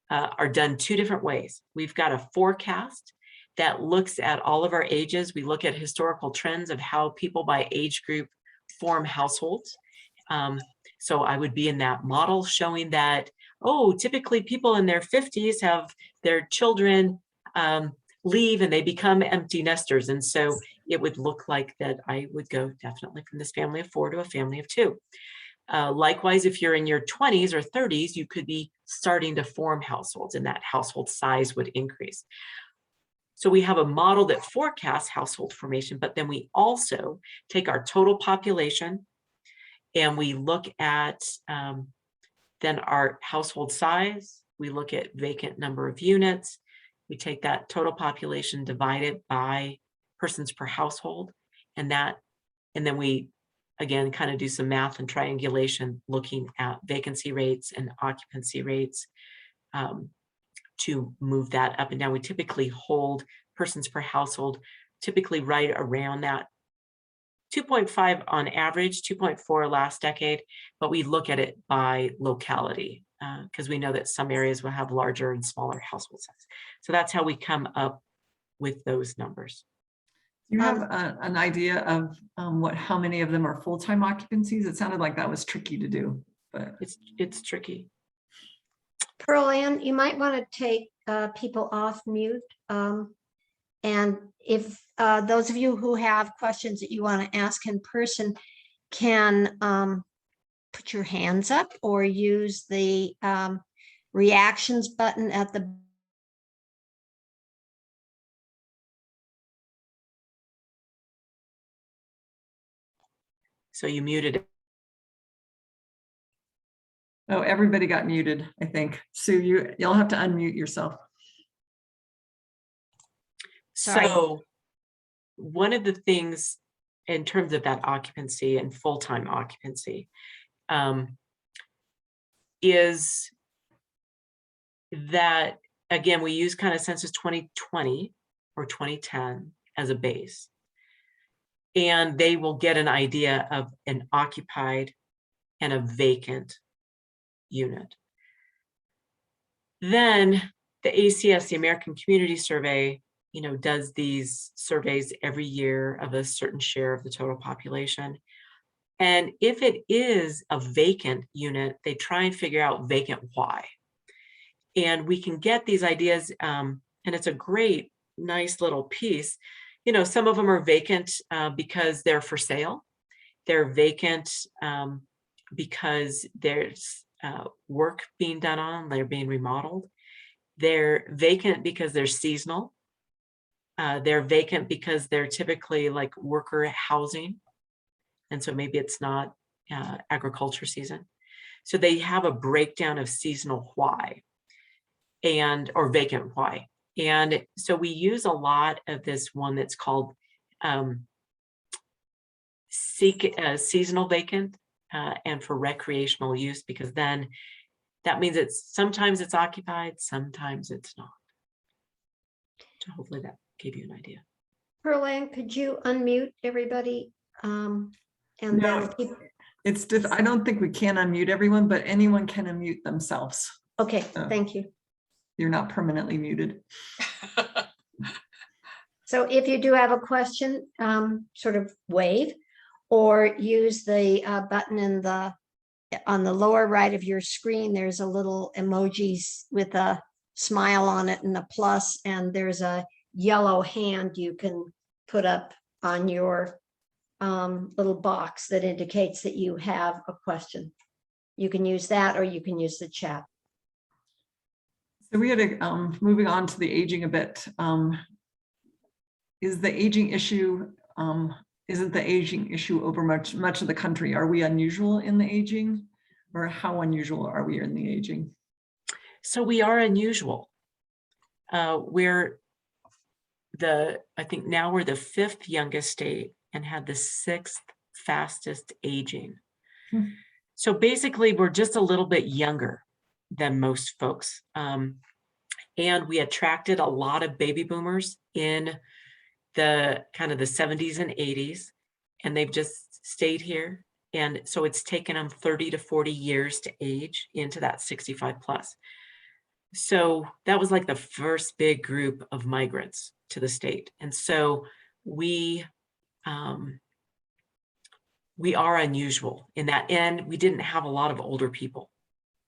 are done two different ways. We've got a forecast that looks at all of our ages. We look at historical trends of how people by age group form households. So I would be in that model showing that, typically people in their 50s have their children leave and they become empty nesters. And so it would look like that I would go definitely from this family of 4 to a family of 2. Likewise, if you're in your 20s or 30s, you could be starting to form households and that household size would increase. So we have a model that forecasts household formation, but then we also take our total population and we look at then our household size, we look at vacant number of units. We take that total population divided by persons per household, and then we again kind of do some math and triangulation looking at vacancy rates and occupancy rates to move that up and down. We typically hold persons per household typically right around that 2.5 on average, 2.4 last decade, but we look at it by locality because we know that some areas will have larger and smaller household size. So that's how we come up with those numbers. You have an idea of how many of them are full-time occupancies? It sounded like that was tricky to do, but It's tricky. Pearl Ann, you might want to take people off mute. And if those of you who have questions that you want to ask in person can put your hands up or use the reactions button at the So you muted it. oh, everybody got muted, I think. Sue, you'll have to unmute yourself. Sorry. So one of the things in terms of that occupancy and full-time occupancy is that, again, we use kind of Census 2020 or 2010 as a base. And they will get an idea of an occupied and a vacant unit. Then the ACS, the American Community Survey, does these surveys every year of a certain share of the total population. And if it is a vacant unit, they try and figure out vacant why. And we can get these ideas, and it's a great, nice little piece. Some of them are vacant because they're for sale. They're vacant because there's work being done on them, they're being remodeled. They're vacant because they're seasonal. They're vacant because they're typically like worker housing. And so maybe it's not agriculture season. So they have a breakdown of seasonal why or vacant why. And so we use a lot of this one that's called seasonal vacant and for recreational use, because then that means sometimes it's occupied, sometimes it's not. So hopefully that gave you an idea. Pearl Ann, could you unmute everybody? And No, then I don't think we can unmute everyone, but anyone can unmute themselves. okay, thank you. You're not permanently muted. So if you do have a question, sort of wave or use the button on the lower right of your screen. There's a little emojis with a smile on it and a plus, and there's a yellow hand you can put up on your little box that indicates that you have a question. You can use that or you can use the chat. So we had a, moving on to the aging a bit. Is the aging issue, isn't the aging issue over much of the country? Are we unusual in the aging, or how unusual are we in the aging? So we are unusual. I think now we're the 5th youngest state and had the 6th fastest aging. So basically we're just a little bit younger than most folks. And we attracted a lot of baby boomers in the kind of the 70s and 80s, and they've just stayed here. And so it's taken them 30 to 40 years to age into that 65 plus. So that was like the first big group of migrants to the state. And so we are unusual in that, and we didn't have a lot of older people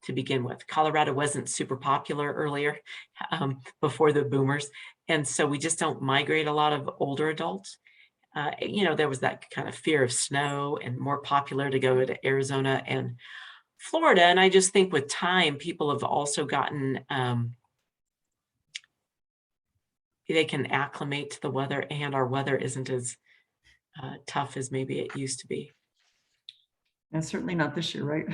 to begin with. Colorado wasn't super popular earlier before the boomers. And so we just don't migrate a lot of older adults. There was that kind of fear of snow and more popular to go to Arizona and Florida. And I just think with time, people have also gotten, they can acclimate to the weather, and our weather isn't as tough as maybe it used to be. And certainly not this year, right?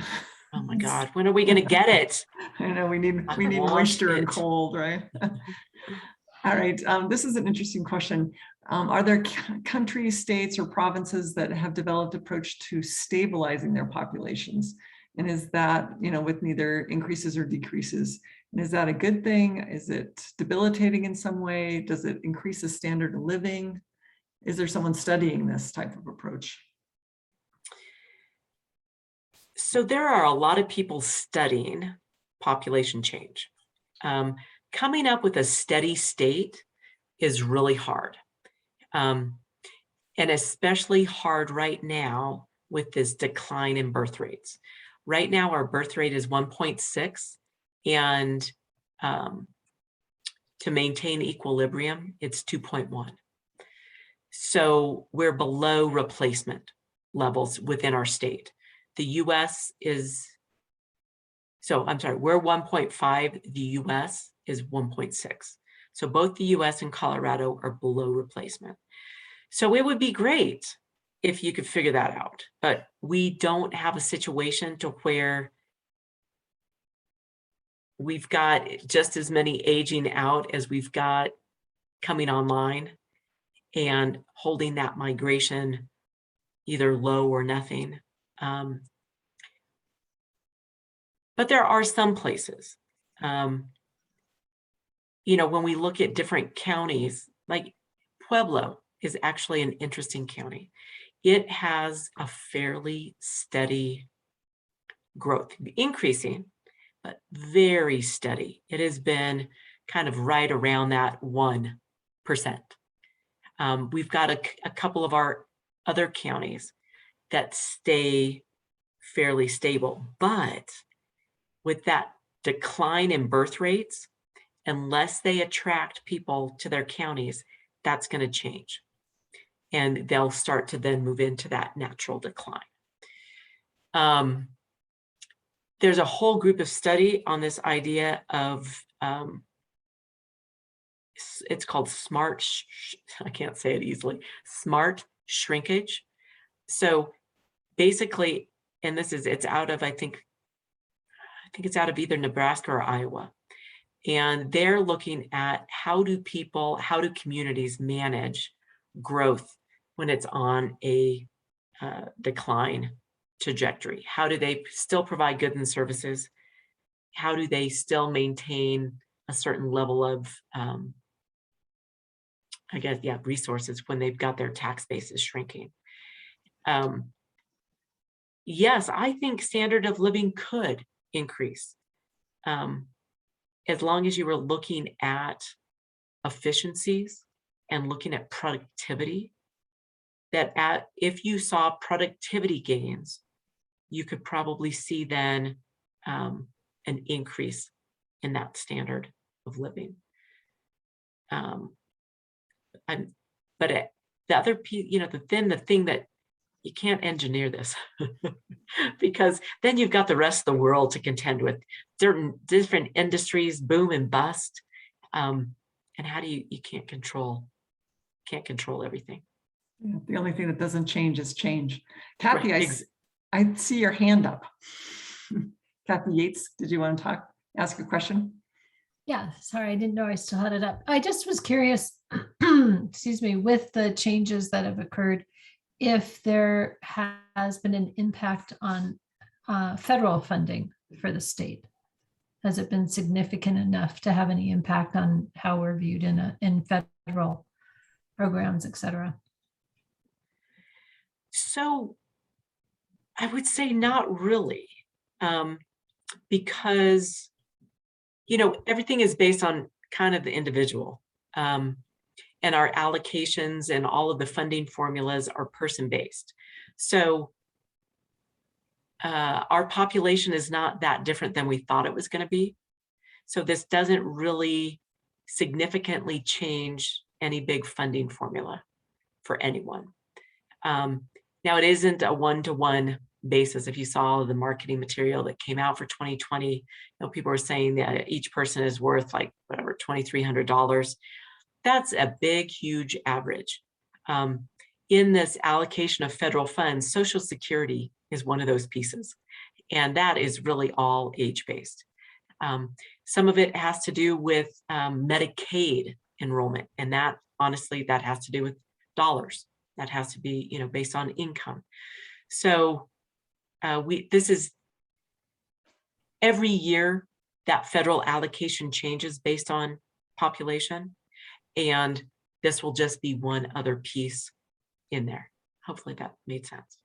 Oh my God, when are we going to get it? I know we need I want moisture and it. cold, right? All right, this is an interesting question. Are there countries, states, or provinces that have developed approach to stabilizing their populations? And is that, with neither increases or decreases? And is that a good thing? Is it debilitating in some way? Does it increase the standard of living? Is there someone studying this type of approach? So there are a lot of people studying population change. Coming up with a steady state is really hard. And especially hard right now with this decline in birth rates. Right now, our birth rate is 1.6, and to maintain equilibrium, it's 2.1. So we're below replacement levels within our state. The US is, we're 1.5, the US is 1.6. So both the US and Colorado are below replacement. So it would be great if you could figure that out, but we don't have a situation to where we've got just as many aging out as we've got coming online, and holding that migration either low or nothing. But there are some places, when we look at different counties, like Pueblo is actually an interesting county. It has a fairly steady growth, increasing, but very steady. It has been kind of right around that 1%. We've got a couple of our other counties that stay fairly stable, but with that decline in birth rates, unless they attract people to their counties, that's going to change. And they'll start to then move into that natural decline. There's a whole group of study on this idea of, it's called smart, I can't say it easily, smart shrinkage. So basically, and it's out of, I think it's out of either Nebraska or Iowa. And they're looking at how do communities manage growth when it's on a decline trajectory? How do they still provide goods and services? How do they still maintain a certain level of, resources when they've got their tax bases shrinking? Yes, I think standard of living could increase, as long as you were looking at efficiencies and looking at productivity. If you saw productivity gains, you could probably see then an increase in that standard of living. The thing that you can't engineer this because then you've got the rest of the world to contend with. Certain different industries boom and bust, and how do you can't control everything. Yeah, the only thing that doesn't change is change. Kathy, Right. I see your hand up. Kathy Yates, did you want to ask a question? Yeah, sorry, I didn't know I still had it up. I just was curious, excuse me, with the changes that have occurred, if there has been an impact on federal funding for the state. Has it been significant enough to have any impact on how we're viewed in federal programs, et cetera? So I would say not really, because, everything is based on kind of the individual, and our allocations and all of the funding formulas are person-based. So our population is not that different than we thought it was going to be. So this doesn't really significantly change any big funding formula for anyone. Now, it isn't a one-to-one basis. If you saw the marketing material that came out for 2020, people were saying that each person is worth like whatever, $2,300. That's a big, huge average. In this allocation of federal funds, Social Security is one of those pieces. And that is really all age-based. Some of it has to do with Medicaid enrollment. And that, honestly, that has to do with dollars. That has to be, you know, based on income. So this is every year that federal allocation changes based on population. And this will just be one other piece in there. Hopefully that made sense.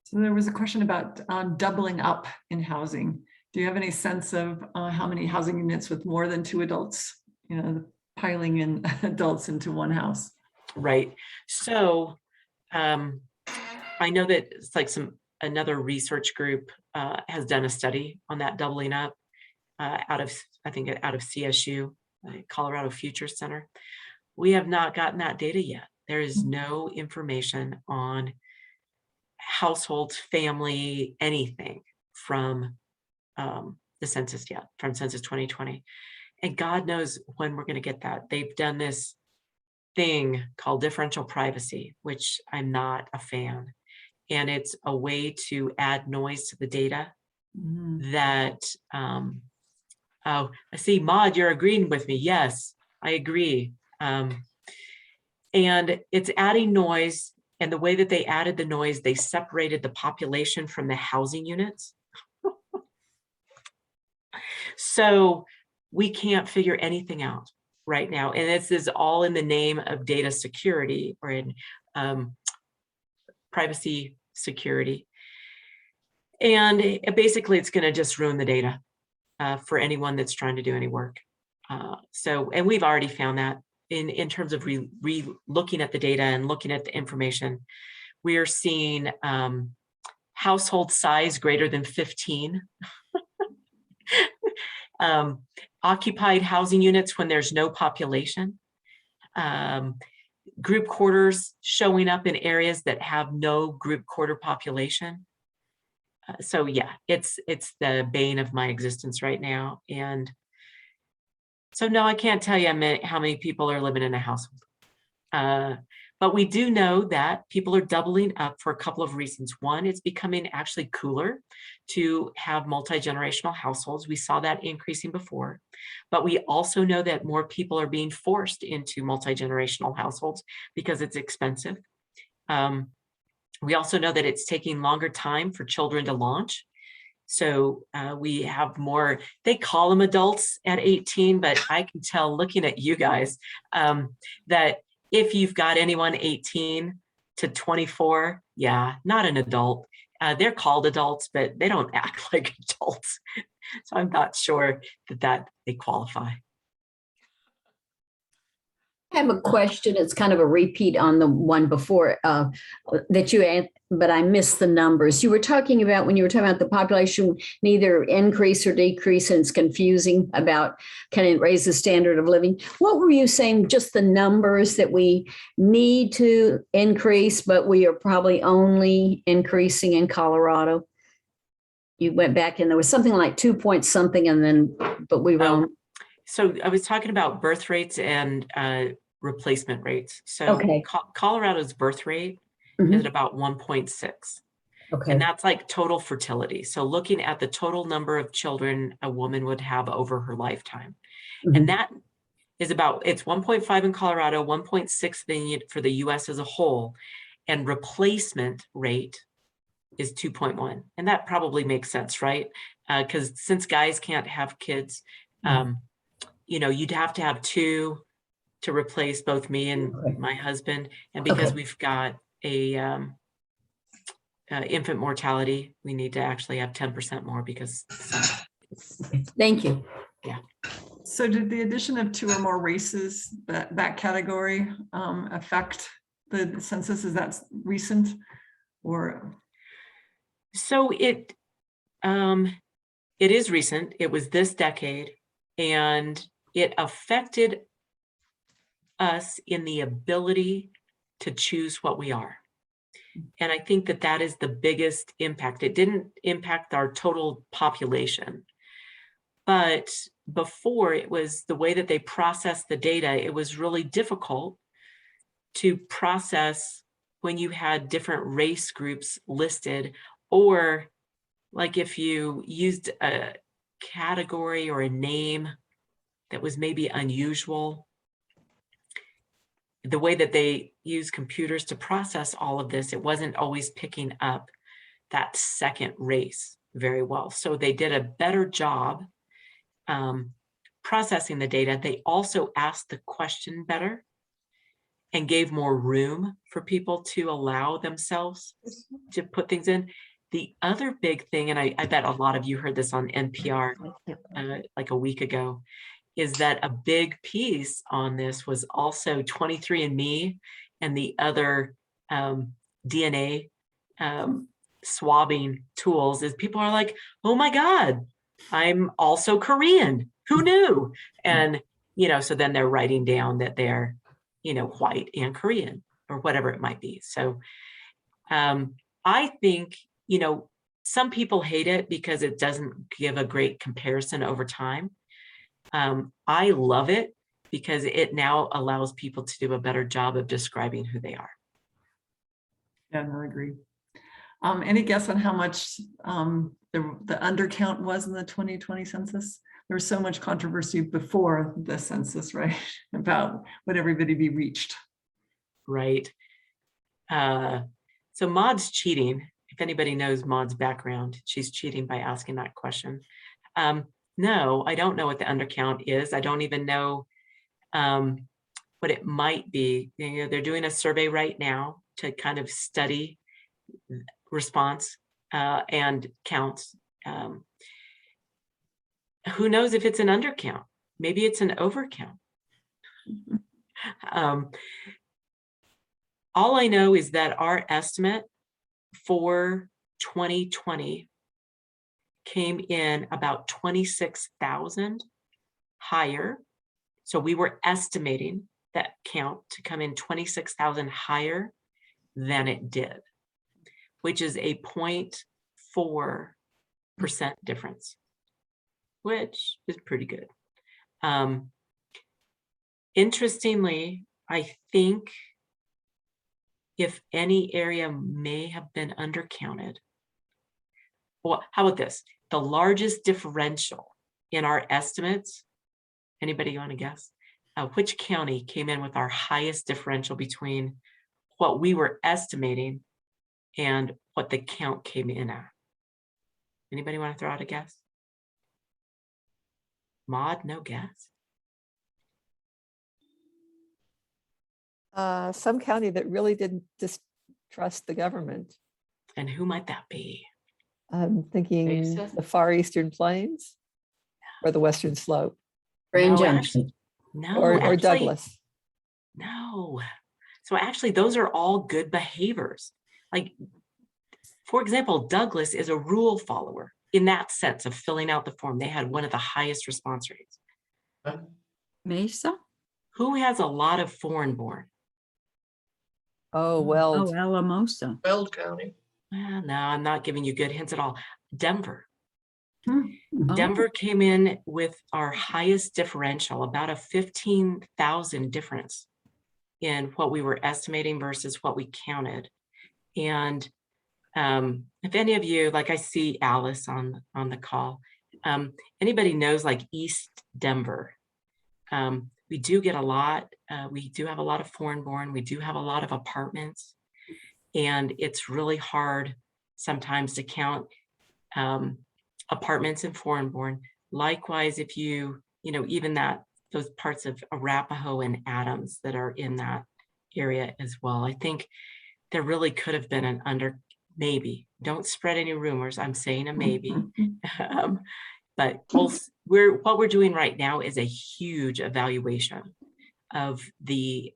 So there was a question about doubling up in housing. Do you have any sense of how many housing units with more than 2 adults, you know, piling in adults into one house? Right. So I know that it's like another research group has done a study on that doubling up out of CSU, Colorado Future Center. We have not gotten that data yet. There is no information on households, family, anything from the census yet, from Census 2020. And God knows when we're going to get that. They've done this thing called differential privacy, which I'm not a fan. And it's a way to add noise to the data that, oh, I see, Maud, you're agreeing with me. Yes, I agree. And it's adding noise. And the way that they added the noise, they separated the population from the housing units. So we can't figure anything out right now. And this is all in the name of data security or in privacy security. And basically it's going to just ruin the data for anyone that's trying to do any work. And we've already found that in terms of looking at the data and looking at the information, we are seeing household size greater than 15. Occupied housing units when there's no population, group quarters showing up in areas that have no group quarter population. So yeah, it's the bane of my existence right now. And so no, I can't tell you how many people are living in a household. But we do know that people are doubling up for a couple of reasons. One, it's becoming actually cooler to have multi-generational households. We saw that increasing before, but we also know that more people are being forced into multi-generational households because it's expensive. We also know that it's taking longer time for children to launch. So we have more, they call them adults at 18, but I can tell looking at you guys that if you've got anyone 18 to 24, yeah, not an adult. They're called adults, but they don't act like adults. So I'm not sure that they qualify. I have a question. It's kind of a repeat on the one before that you answered, but I missed the numbers. You were talking about when you were talking about the population neither increase or decrease, and it's confusing about can it raise the standard of living. What were you saying? Just the numbers that we need to increase, but we are probably only increasing in Colorado. You went back and there was something like 2 point something, and then but we were on. So I was talking about birth rates and replacement rates. So Okay. Colorado's birth rate is at about 1.6. Okay. And that's like total fertility. So looking at the total number of children a woman would have over her lifetime. And that is it's 1.5 in Colorado, 1.6 for the US as a whole. And replacement rate is 2.1. And that probably makes sense, right? Because since guys can't have kids, you know, you'd have to have 2 to replace both me and my husband. And because we've got a infant mortality, we need to actually have 10% more because. Thank you. Yeah. So did the addition of 2 or more races, that category, affect the census? Is that recent or? So it is recent. It was this decade, and it affected us in the ability to choose what we are. And I think that is the biggest impact. It didn't impact our total population, but before, it was the way that they processed the data. It was really difficult to process when you had different race groups listed, Or like if you used a category or a name that was maybe unusual, the way that they use computers to process all of this, it wasn't always picking up that second race very well. So they did a better job processing the data. They also asked the question better and gave more room for people to allow themselves to put things in. The other big thing, and I bet a lot of you heard this on NPR like a week ago, is that a big piece on this was also 23andMe and the other DNA swabbing tools. Is people are like, oh my God, I'm also Korean. Who knew? And, you know, so then they're writing down that they're, you know, white and Korean or whatever it might be. So I think, you know, some people hate it because it doesn't give a great comparison over time. I love it because it now allows people to do a better job of describing who they are. Yeah, no, I agree. Any guess on how much the undercount was in the 2020 census? There was so much controversy before the census, right? About would everybody be reached? Right. So Maud's cheating. If anybody knows Maud's background, she's cheating by asking that question. No, I don't know what the undercount is. I don't even know what it might be. You know, they're doing a survey right now to kind of study response and counts. Who knows if it's an undercount? Maybe it's an overcount. All I know is that our estimate for 2020 came in about 26,000 higher. So we were estimating that count to come in 26,000 higher than it did, which is a 0.4% difference, which is pretty good. Interestingly, I think if any area may have been undercounted. Well, how about this? The largest differential in our estimates, anybody want to guess? Which county came in with our highest differential between what we were estimating and what the count came in at? Anybody want to throw out a guess? Maud, no guess? Some county that really didn't distrust the government. And who might that be? I'm thinking Census? the far eastern plains or the western slope Grand No, Junction. No, or actually, Douglas. no. So actually, those are all good behaviors. Like, for example, Douglas is a rule follower in that sense of filling out the form. They had one of the highest response rates. Mesa? Who has a lot of foreign born? Oh, well, Oh, Alamosa. Weld County. Well, no, I'm not giving you good hints at all. Denver. Oh, Denver came in with our highest differential, about a 15,000 difference in what we were estimating versus what we counted. And if any of you, like I see Alice on the call, anybody knows like East Denver, we do get a lot, we do have a lot of foreign born, we do have a lot of apartments, and it's really hard sometimes to count apartments and foreign born. Likewise, if you know, even those parts of Arapahoe and Adams that are in that area as well. I think there really could have been an maybe. Don't spread any rumors. I'm saying a maybe. But what we're doing right now is a huge evaluation of the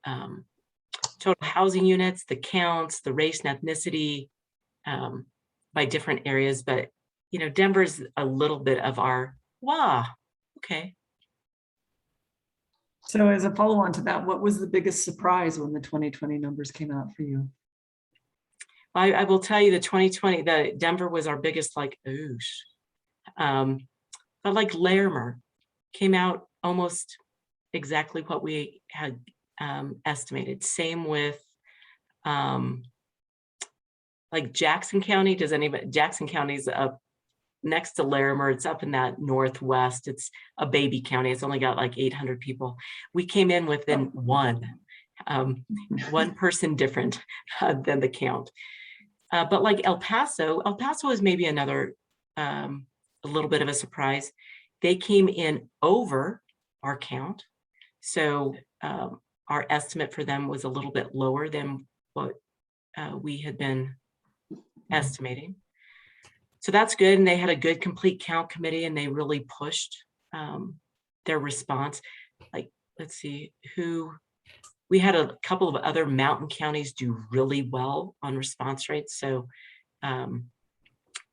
total housing units, the counts, the race and ethnicity by different areas. But you know, Denver's a little bit of our wow. Okay. So as a follow-on to that, what was the biggest surprise when the 2020 numbers came out for you? I will tell you the 2020, the Denver was our biggest like oosh. But like Larimer came out almost exactly what we had estimated. Same with like Jackson County, does anybody, Jackson County's up next to Larimer. It's up in that northwest. It's a baby county. It's only got like 800 people. We came in within one person different than the count. But like El Paso is maybe another, a little bit of a surprise. They came in over our count. So our estimate for them was a little bit lower than what we had been estimating. So that's good. And they had a good complete count committee, and they really pushed their response. Like, let's see, we had a couple of other mountain counties do really well on response rates. So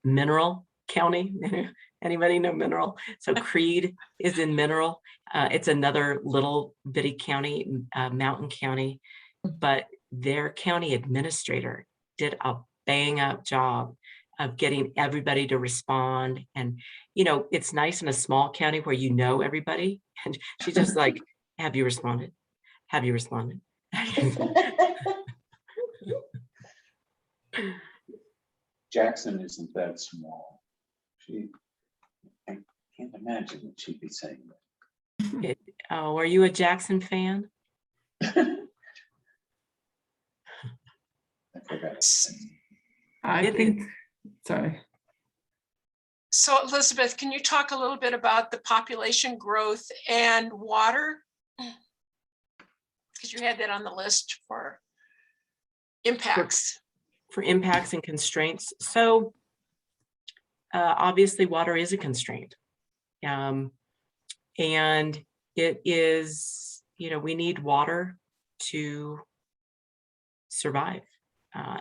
Mineral County, anybody know Mineral? So Creed is in Mineral. It's another little bitty county, mountain county, but their county administrator did a bang up job of getting everybody to respond. And, you know, it's nice in a small county where you know everybody. And she's just like, have you responded? Have you responded? Jackson isn't that small. I can't imagine that she'd be saying that. Oh, are you a Jackson fan? I forgot. I think, sorry. So Elizabeth, can you talk a little bit about the population growth and water? Because you had that on the list for impacts. For impacts and constraints. So obviously water is a constraint. And it is, you know, we need water to survive.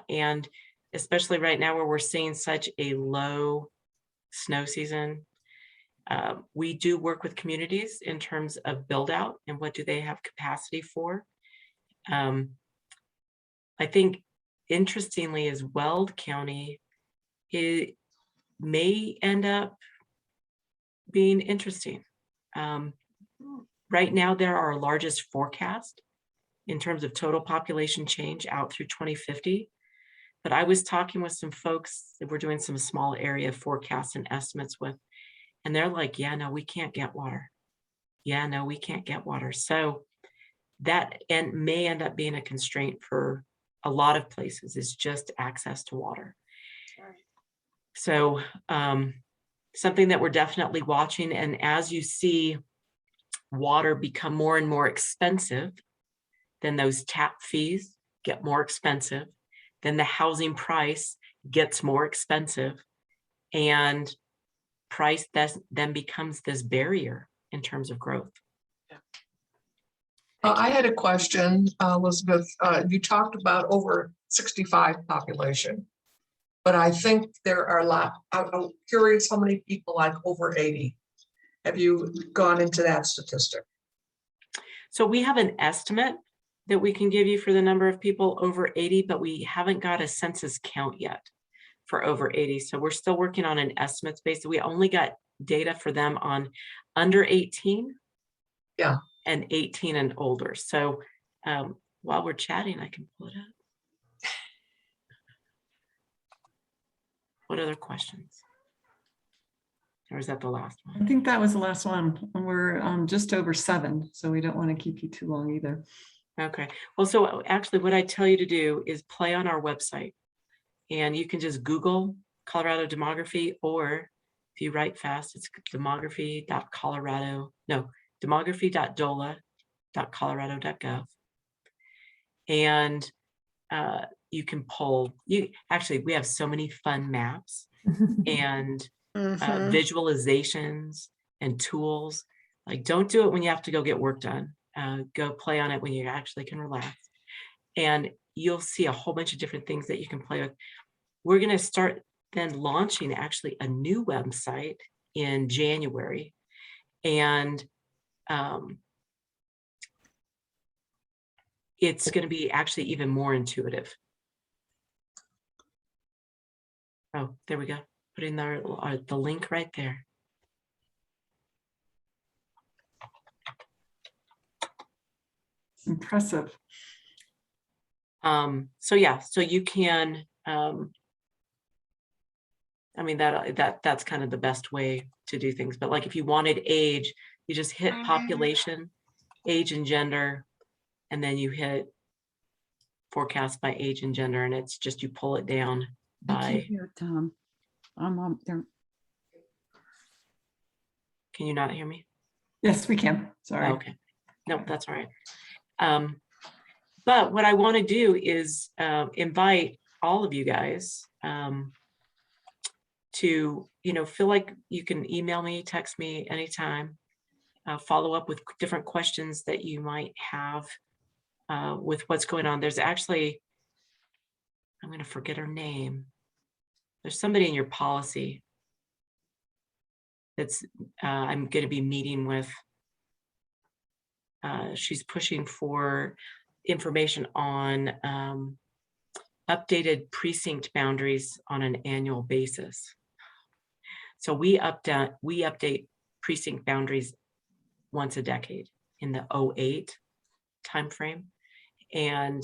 And especially right now where we're seeing such a low snow season, we do work with communities in terms of build out and what do they have capacity for. I think interestingly is Weld County, it may end up being interesting. Right now, they're our largest forecast in terms of total population change out through 2050. But I was talking with some folks that we're doing some small area forecasts and estimates with, and they're like, yeah, no, we can't get water. Yeah, no, we can't get water. So that may end up being a constraint for a lot of places, is just access to water. So something that we're definitely watching. And as you see water become more and more expensive, then those tap fees get more expensive, then the housing price gets more expensive, and price then becomes this barrier in terms of growth. I had a question, Elizabeth. You talked about over 65 population, but I think there are a lot. I'm curious how many people like over 80. Have you gone into that statistic? So we have an estimate that we can give you for the number of people over 80, but we haven't got a census count yet for over 80. So we're still working on an estimates basis. We only got data for them on under 18. Yeah. And 18 and older. So while we're chatting, I can pull it up. What other questions? Or is that the last one? I think that was the last one. We're just over 7, so we don't want to keep you too long either. Okay. Well, so actually what I tell you to do is play on our website, and you can just Google Colorado demography, or if you write fast, it's demography.dola.colorado.gov. And you can pull, we have so many fun maps and visualizations and tools. Like, don't do it when you have to go get work done. Go play on it when you actually can relax. And you'll see a whole bunch of different things that you can play with. We're going to start then launching actually a new website in January. And it's going to be actually even more intuitive. Oh, there we go. Putting the link right there. Impressive. So yeah, so you can I mean, that's kind of the best way to do things. But like if you wanted age, you just hit population, age and gender, and then you hit forecast by age and gender, and it's just you pull it down I can't by. hear Tom. I'm there. Can you not hear me? Yes, we can. Sorry. Okay. No, that's all right. But what I want to do is invite all of you guys to, feel like you can email me, text me anytime, follow up with different questions that you might have with what's going on. There's actually, I'm going to forget her name. There's somebody in your policy that's I'm going to be meeting with. She's pushing for information on updated precinct boundaries on an annual basis. So we update precinct boundaries once a decade in the 2008 timeframe. And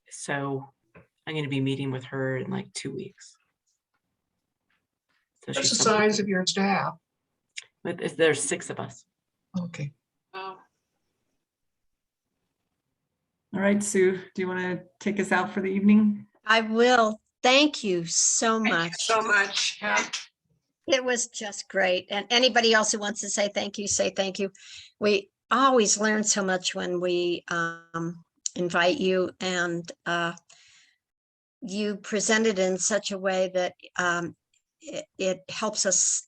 so I'm going to be meeting with her in like 2 weeks. So What's the she's somebody- size of your staff? But there's 6 of us. Okay. Oh, All right, Sue, do you want to take us out for the evening? I will. Thank you so thank you much. so much. Yeah. It was just great. And anybody else who wants to say thank you, say thank you. We always learn so much when we invite you, and you presented in such a way that it helps us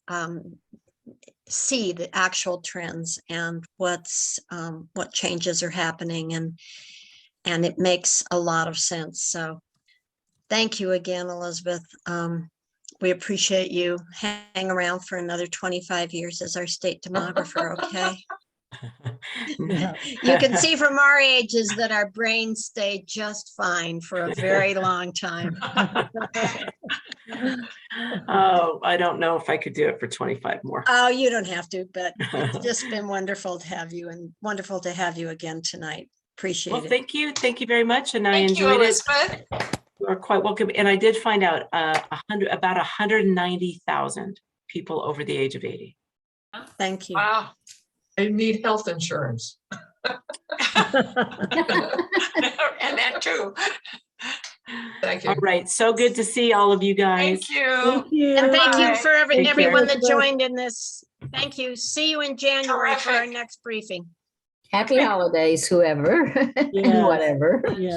see the actual trends and what changes are happening, and it makes a lot of sense. So thank you again, Elizabeth. We appreciate you. Hang around for another 25 years as our state demographer, okay? You can see from our ages that our brains stay just fine for a very long time. Oh, I don't know if I could do it for 25 more. Oh, you don't have to, but it's just been wonderful to have you, and wonderful to have you again tonight. Appreciate Well, it. thank you very much, and I Thank you, enjoyed it. Elizabeth. You are quite welcome. And I did find out about 190,000 people over the age of 80. Thank you. Wow. I need health insurance. And that too. Thank you. All right, so good to see all of you guys. Thank you. you. And thank you Bye. for Take care. everyone that joined in this. Thank you. See you in January for our Terrific. next briefing. Happy holidays, whoever and Yes. whatever. Yeah.